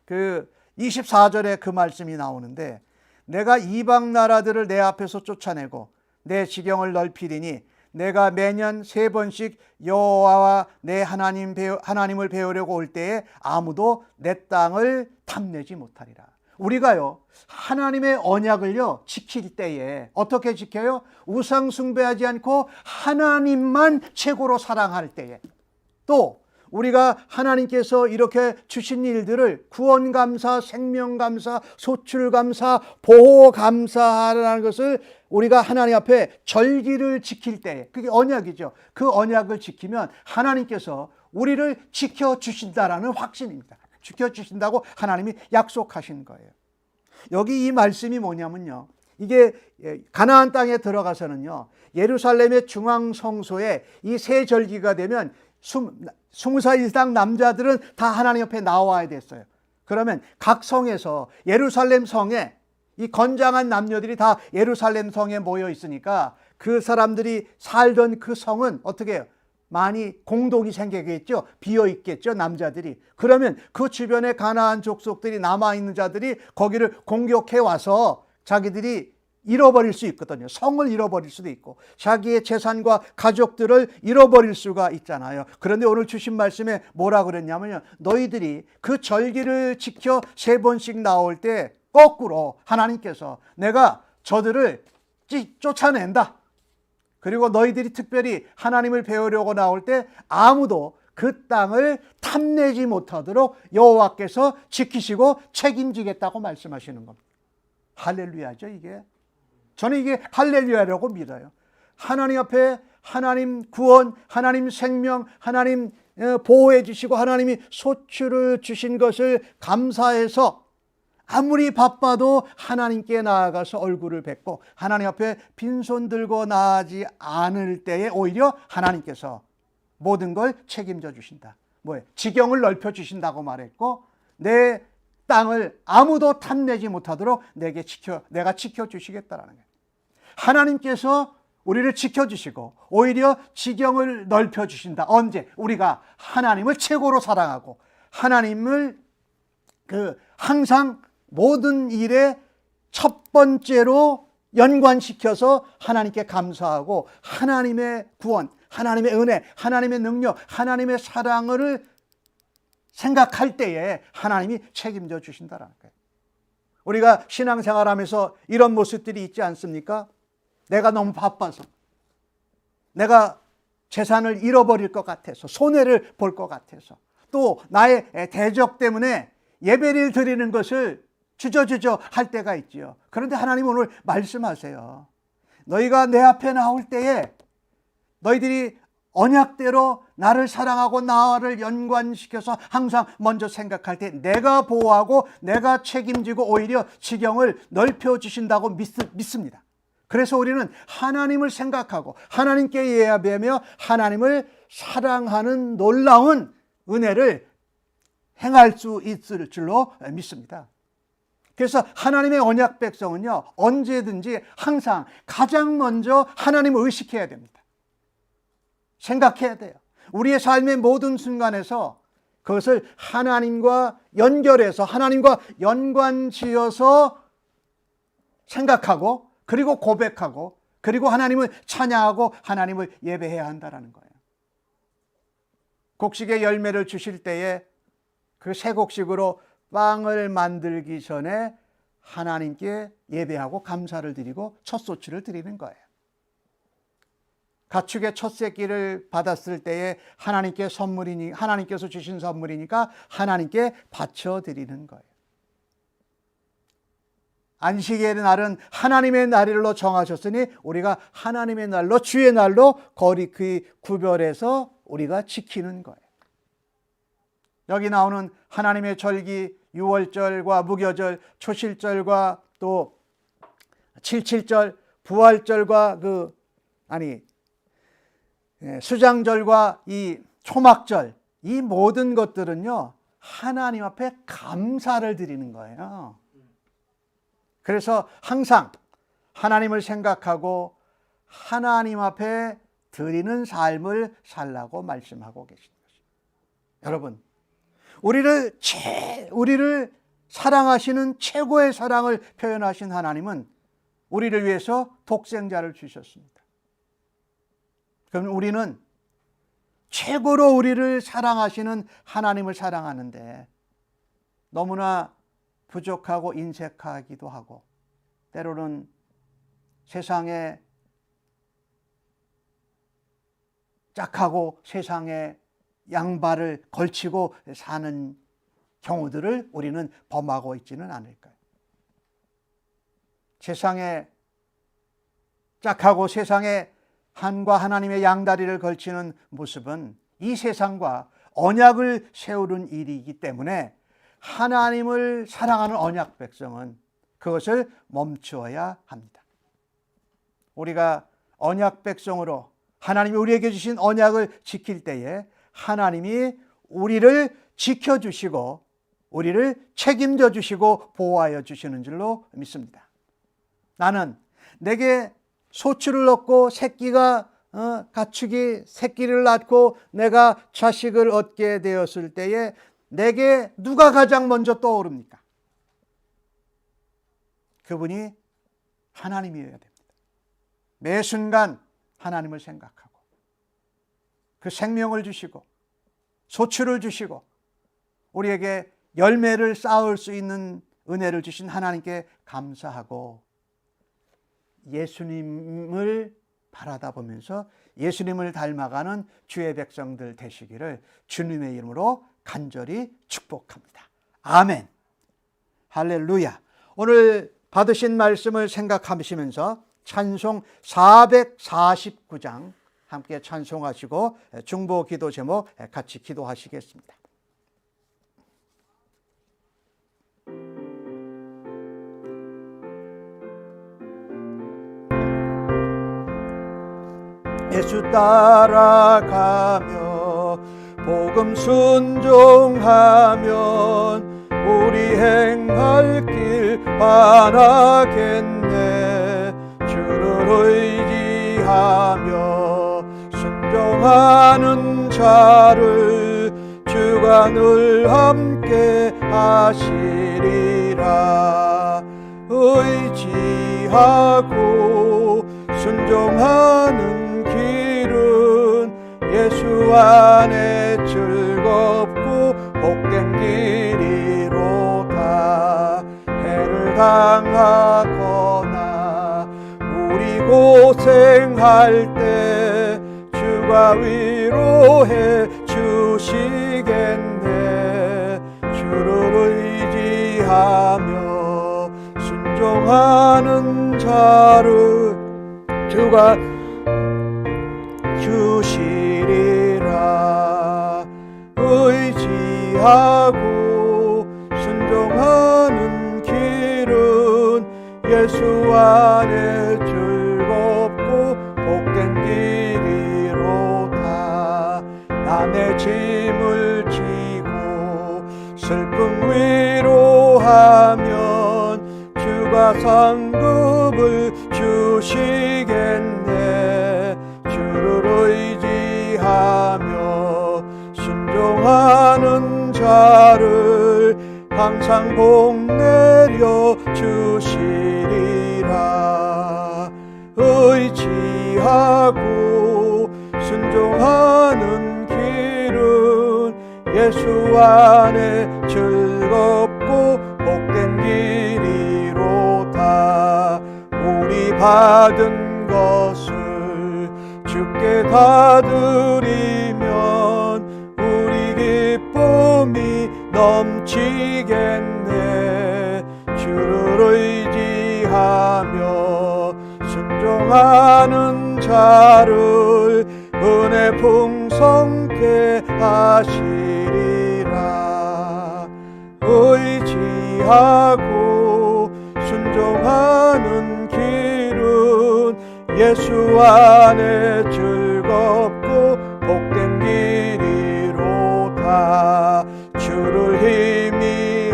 그 24절에 그 말씀이 나오는데, 내가 이방 나라들을 내 앞에서 쫓아내고 내 지경을 넓히리니 내가 매년 3번씩 여호와와 내 하나님을 배우려고 올 때에 아무도 내 땅을 탐내지 못하리라. 우리가요, 하나님의 언약을요 지킬 때에 어떻게 지켜요? 우상 숭배하지 않고 하나님만 최고로 사랑할 때에, 또 우리가 하나님께서 이렇게 주신 일들을 구원감사, 생명감사, 소출감사, 보호감사라는 것을 우리가 하나님 앞에 절기를 지킬 때, 그게 언약이죠. 그 언약을 지키면 하나님께서 우리를 지켜주신다라는 확신입니다. 지켜주신다고 하나님이 약속하신 거예요. 여기 이 말씀이 뭐냐면요, 이게 가나안 땅에 들어가서는요, 예루살렘의 중앙성소에 이 세 절기가 되면 20살 이상 남자들은 다 하나님 옆에 나와야 됐어요. 그러면 각 성에서 예루살렘 성에 이 건장한 남녀들이 다 예루살렘 성에 모여 있으니까 그 사람들이 살던 그 성은 어떻게 해요? 많이 공동이 생기겠죠. 비어 있겠죠, 남자들이. 그러면 그 주변에 가나안 족속들이 남아있는 자들이 거기를 공격해 와서 자기들이 잃어버릴 수 있거든요. 성을 잃어버릴 수도 있고 자기의 재산과 가족들을 잃어버릴 수가 있잖아요. 그런데 오늘 주신 말씀에 뭐라 그랬냐면요, 너희들이 그 절기를 지켜 3번씩 나올 때 거꾸로 하나님께서 내가 저들을 쫓아낸다. 그리고 너희들이 특별히 하나님을 배우려고 나올 때 아무도 그 땅을 탐내지 못하도록 여호와께서 지키시고 책임지겠다고 말씀하시는 겁니다. 할렐루야죠, 이게. 저는 이게 할렐루야라고 믿어요. 하나님 앞에 하나님 구원, 하나님 생명, 하나님 보호해 주시고 하나님이 소출을 주신 것을 감사해서 아무리 바빠도 하나님께 나아가서 얼굴을 뵙고 하나님 앞에 빈손 들고 나아지 않을 때에 오히려 하나님께서 모든 걸 책임져 주신다. 뭐예요? 지경을 넓혀 주신다고 말했고 내 땅을 아무도 탐내지 못하도록 내가 지켜주시겠다라는 거예요. 하나님께서 우리를 지켜주시고 오히려 지경을 넓혀주신다. 언제? 우리가 하나님을 최고로 사랑하고 하나님을 항상 모든 일에 첫 번째로 연관시켜서 하나님께 감사하고 하나님의 구원, 하나님의 은혜, 하나님의 능력, 하나님의 사랑을 생각할 때에 하나님이 책임져 주신다는 거예요. 우리가 신앙생활하면서 이런 모습들이 있지 않습니까? 내가 너무 바빠서, 내가 재산을 잃어버릴 것 같아서, 손해를 볼 것 같아서, 또 나의 대적 때문에 예배를 드리는 것을 주저주저 할 때가 있지요. 그런데 하나님 오늘 말씀하세요. 너희가 내 앞에 나올 때에 너희들이 언약대로 나를 사랑하고 나를 연관시켜서 항상 먼저 생각할 때 내가 보호하고 내가 책임지고 오히려 지경을 넓혀주신다고 믿습니다. 그래서 우리는 하나님을 생각하고 하나님께 예배하며 하나님을 사랑하는 놀라운 은혜를 행할 수 있을 줄로 믿습니다. 그래서 하나님의 언약 백성은요, 언제든지 항상 가장 먼저 하나님을 의식해야 됩니다. 생각해야 돼요. 우리의 삶의 모든 순간에서 그것을 하나님과 연결해서 하나님과 연관지어서 생각하고 그리고 고백하고 그리고 하나님을 찬양하고 하나님을 예배해야 한다는 거예요. 곡식의 열매를 주실 때에 그 새 곡식으로 빵을 만들기 전에 하나님께 예배하고 감사를 드리고 첫 소치를 드리는 거예요. 가축의 첫 새끼를 받았을 때에 하나님께서 주신 선물이니까 하나님께 바쳐 드리는 거예요. 안식의 날은 하나님의 날일로 정하셨으니 우리가 하나님의 날로 주의 날로 거룩히 구별해서 우리가 지키는 거예요. 여기 나오는 하나님의 절기, 유월절과 무교절, 초실절과 또 칠칠절, 부활절과 수장절과 이 초막절, 이 모든 것들은요, 하나님 앞에 감사를 드리는 거예요. 그래서 항상 하나님을 생각하고 하나님 앞에 드리는 삶을 살라고 말씀하고 계신 것입니다. 여러분, 우리를 사랑하시는 최고의 사랑을 표현하신 하나님은 우리를 위해서 독생자를 주셨습니다. 그럼 우리는 최고로 우리를 사랑하시는 하나님을 사랑하는데 너무나 부족하고 인색하기도 하고 때로는 세상에 짝하고 세상에 양발을 걸치고 사는 경우들을 우리는 범하고 있지는 않을까요? 세상에 짝하고 세상에 한과 하나님의 양다리를 걸치는 모습은 이 세상과 언약을 세우는 일이기 때문에 하나님을 사랑하는 언약 백성은 그것을 멈추어야 합니다. 우리가 언약 백성으로 하나님이 우리에게 주신 언약을 지킬 때에 하나님이 우리를 지켜주시고 우리를 책임져 주시고 보호하여 주시는 줄로 믿습니다. 나는 내게 소출을 얻고 가축이 새끼를 낳고 내가 자식을 얻게 되었을 때에 내게 누가 가장 먼저 떠오릅니까? 그분이 하나님이어야 됩니다. 매 순간 하나님을 생각하고 그 생명을 주시고 소출을 주시고 우리에게 열매를 쌓을 수 있는 은혜를 주신 하나님께 감사하고 예수님을 바라다 보면서 예수님을 닮아가는 주의 백성들 되시기를 주님의 이름으로 간절히 축복합니다. 아멘. 할렐루야. 오늘 받으신 말씀을 생각하시면서 찬송 449장 함께 찬송하시고 중보 기도 제목 같이 기도하시겠습니다. 예수 따라가며 복음 순종하면 우리 행할 길 반하겠네. 주를 의지하며 순종하는 자를 주가 늘 함께 하시리라. 의지하고 순종하는 길은 예수 안에 즐겁고 복된 길이로다. 해를 당하거나 우리 고생할 때 주가 위로해 주시겠네. 주를 의지하며 순종하는 자를 주가 주시리라. 의지하고 순종하는 길은 예수 안에 줄 주가 상급을 주시겠네. 주를 의지하며 순종하는 자를 항상 복 내려 주시리라. 의지하고 순종하는 길은 예수 안에 즐겁고 복된 길이로다. 우리 받은 것을 주께 다 드리면 우리 기쁨이 넘치겠네. 주를 의지하며 순종하는 자를 은혜 풍성케 하시리라. 의지하고 순종하는 길은 예수 안에 즐겁고 복된 길이로다. 주를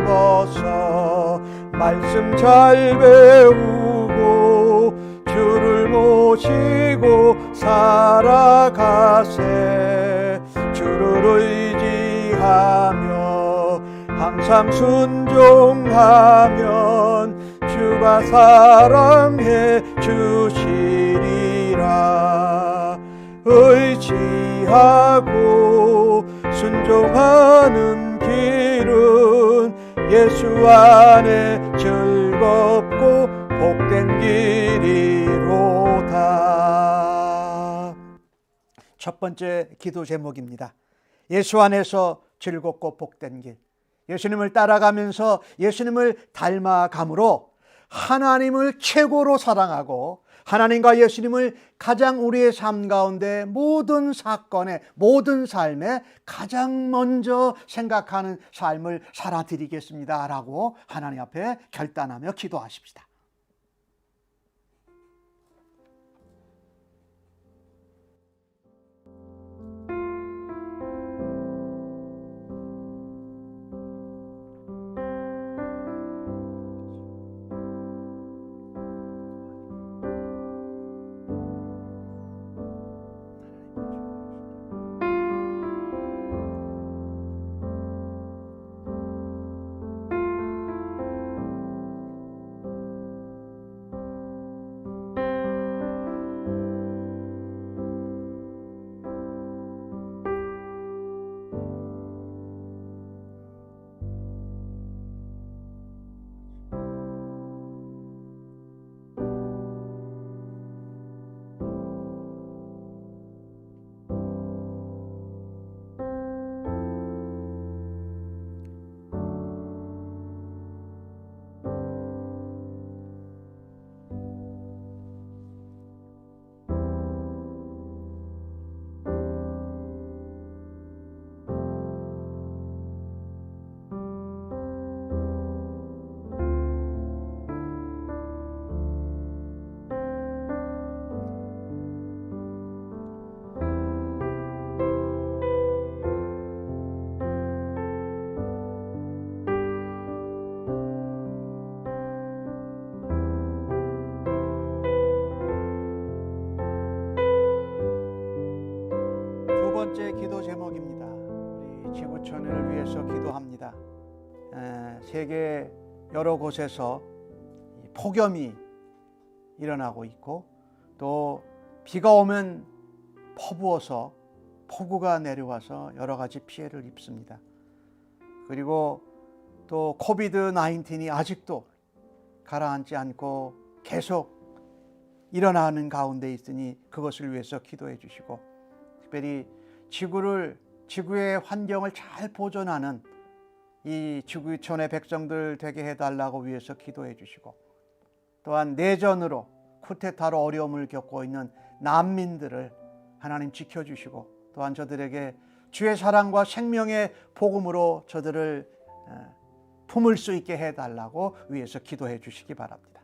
힘입어서 말씀 잘 배우고 주를 모시고 살아가세. 주를 의지하며 항상 순종하면 주가 사랑해 주시리라. 의지하고 순종하는 길은 예수 안에 즐겁고 복된 길이로다. 첫 번째 기도 제목입니다. 예수 안에서 즐겁고 복된 길. 예수님을 따라가면서 예수님을 닮아감으로 하나님을 최고로 사랑하고 하나님과 예수님을 가장 우리의 삶 가운데 모든 사건에 모든 삶에 가장 먼저 생각하는 삶을 살아드리겠습니다 라고 하나님 앞에 결단하며 기도하십시다. 두 번째 기도 제목입니다. 우리 지구촌을 위해서 기도합니다. 세계 여러 곳에서 폭염이 일어나고 있고 또 비가 오면 퍼부어서 폭우가 내려와서 여러 가지 피해를 입습니다. 그리고 또 코비드 19이 아직도 가라앉지 않고 계속 일어나는 가운데 있으니 그것을 위해서 기도해 주시고, 특별히 지구의 환경을 잘 보존하는 이 지구촌의 백성들 되게 해달라고 위해서 기도해 주시고, 또한 내전으로 쿠데타로 어려움을 겪고 있는 난민들을 하나님 지켜주시고, 또한 저들에게 주의 사랑과 생명의 복음으로 저들을 품을 수 있게 해달라고 위해서 기도해 주시기 바랍니다.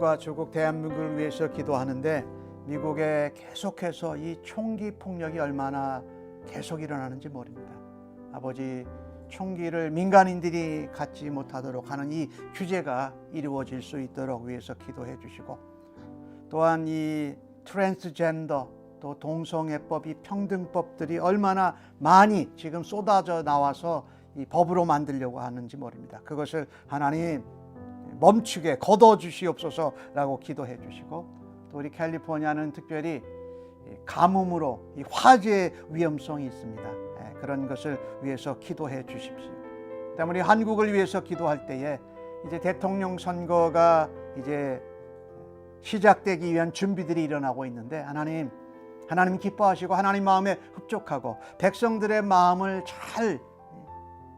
미국과 조국 대한민국을 위해서 기도하는데 미국에 계속해서 이 총기 폭력이 얼마나 계속 일어나는지 모릅니다. 아버지, 총기를 민간인들이 갖지 못하도록 하는 이 규제가 이루어질 수 있도록 위해서 기도해 주시고, 또한 이 트랜스젠더 또 동성애법, 이 평등법들이 얼마나 많이 지금 쏟아져 나와서 이 법으로 만들려고 하는지 모릅니다. 그것을 하나님 멈추게 거둬 주시옵소서라고 기도해 주시고, 또 우리 캘리포니아는 특별히 가뭄으로 이 화재의 위험성이 있습니다. 그런 것을 위해서 기도해 주십시오. 그다음 우리 한국을 위해서 기도할 때에 이제 대통령 선거가 이제 시작되기 위한 준비들이 일어나고 있는데, 하나님 기뻐하시고 하나님 마음에 흡족하고 백성들의 마음을 잘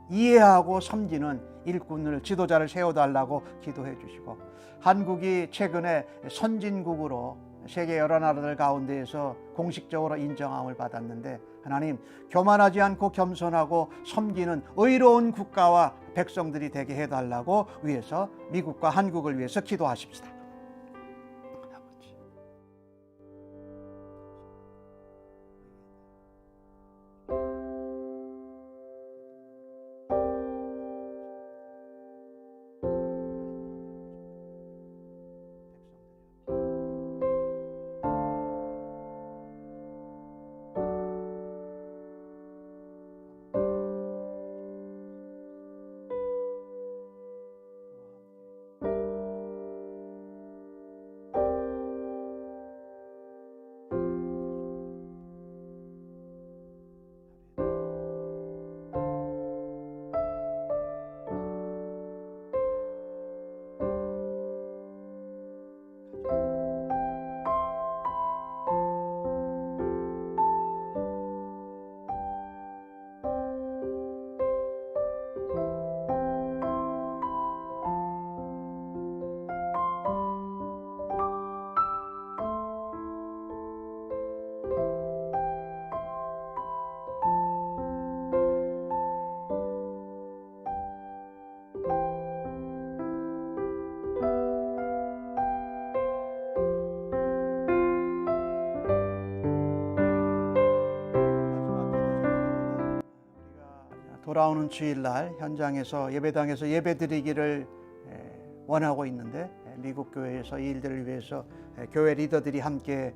이해하고 섬기는 일꾼을, 지도자를 세워달라고 기도해 주시고, 한국이 최근에 선진국으로 세계 여러 나라들 가운데에서 공식적으로 인정함을 받았는데, 하나님 교만하지 않고 겸손하고 섬기는 의로운 국가와 백성들이 되게 해달라고 위해서 미국과 한국을 위해서 기도하십시다. 돌아오는 주일날 현장에서 예배당에서 예배드리기를 원하고 있는데, 미국 교회에서 이 일들을 위해서 교회 리더들이 함께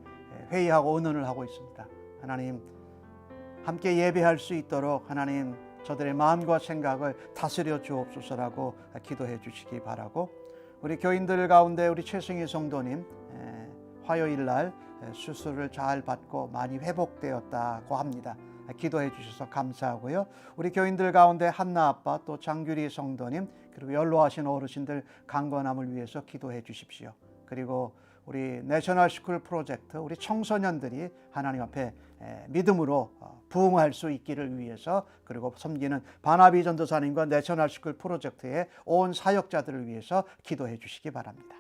회의하고 의논을 하고 있습니다. 하나님 함께 예배할 수 있도록 하나님 저들의 마음과 생각을 다스려 주옵소서라고 기도해 주시기 바라고, 우리 교인들 가운데 우리 최승희 성도님 화요일날 수술을 잘 받고 많이 회복되었다고 합니다. 기도해 주셔서 감사하고요. 우리 교인들 가운데 한나 아빠, 또 장규리 성도님, 그리고 연로하신 어르신들 강건함을 위해서 기도해 주십시오. 그리고 우리 내셔널 스쿨 프로젝트, 우리 청소년들이 하나님 앞에 믿음으로 부응할 수 있기를 위해서, 그리고 섬기는 바나비 전도사님과 내셔널 스쿨 프로젝트의 온 사역자들을 위해서 기도해 주시기 바랍니다.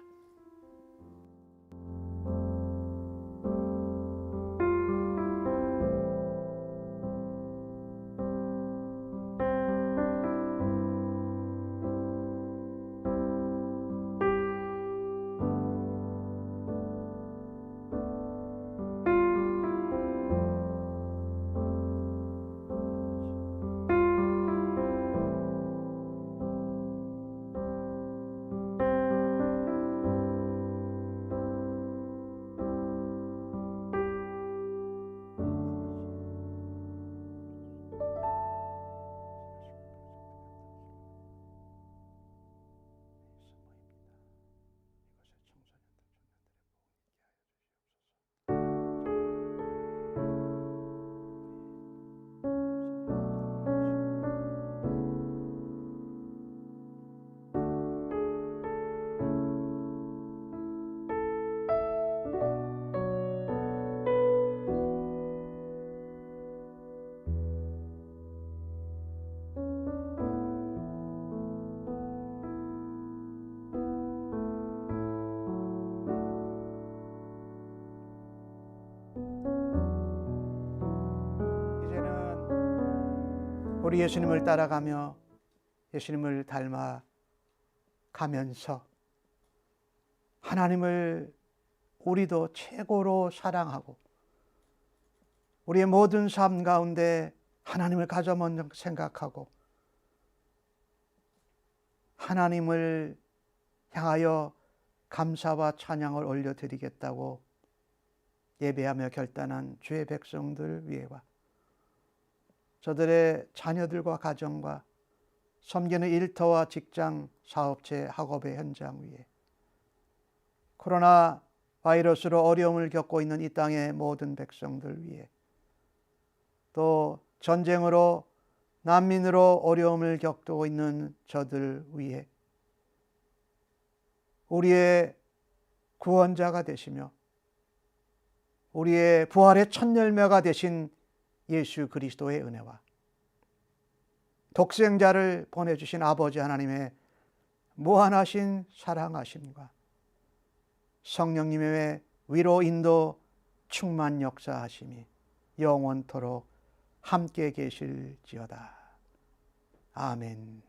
우리 예수님을 따라가며 예수님을 닮아 가면서 하나님을 우리도 최고로 사랑하고 우리의 모든 삶 가운데 하나님을 가장 먼저 생각하고 하나님을 향하여 감사와 찬양을 올려드리겠다고 예배하며 결단한 주의 백성들 위에와 저들의 자녀들과 가정과 섬기는 일터와 직장, 사업체, 학업의 현장 위에 코로나 바이러스로 어려움을 겪고 있는 이 땅의 모든 백성들 위에 또 전쟁으로 난민으로 어려움을 겪고 있는 저들 위에 우리의 구원자가 되시며 우리의 부활의 첫 열매가 되신 예수 그리스도의 은혜와 독생자를 보내주신 아버지 하나님의 무한하신 사랑하심과 성령님의 위로 인도 충만 역사하심이 영원토록 함께 계실지어다. 아멘.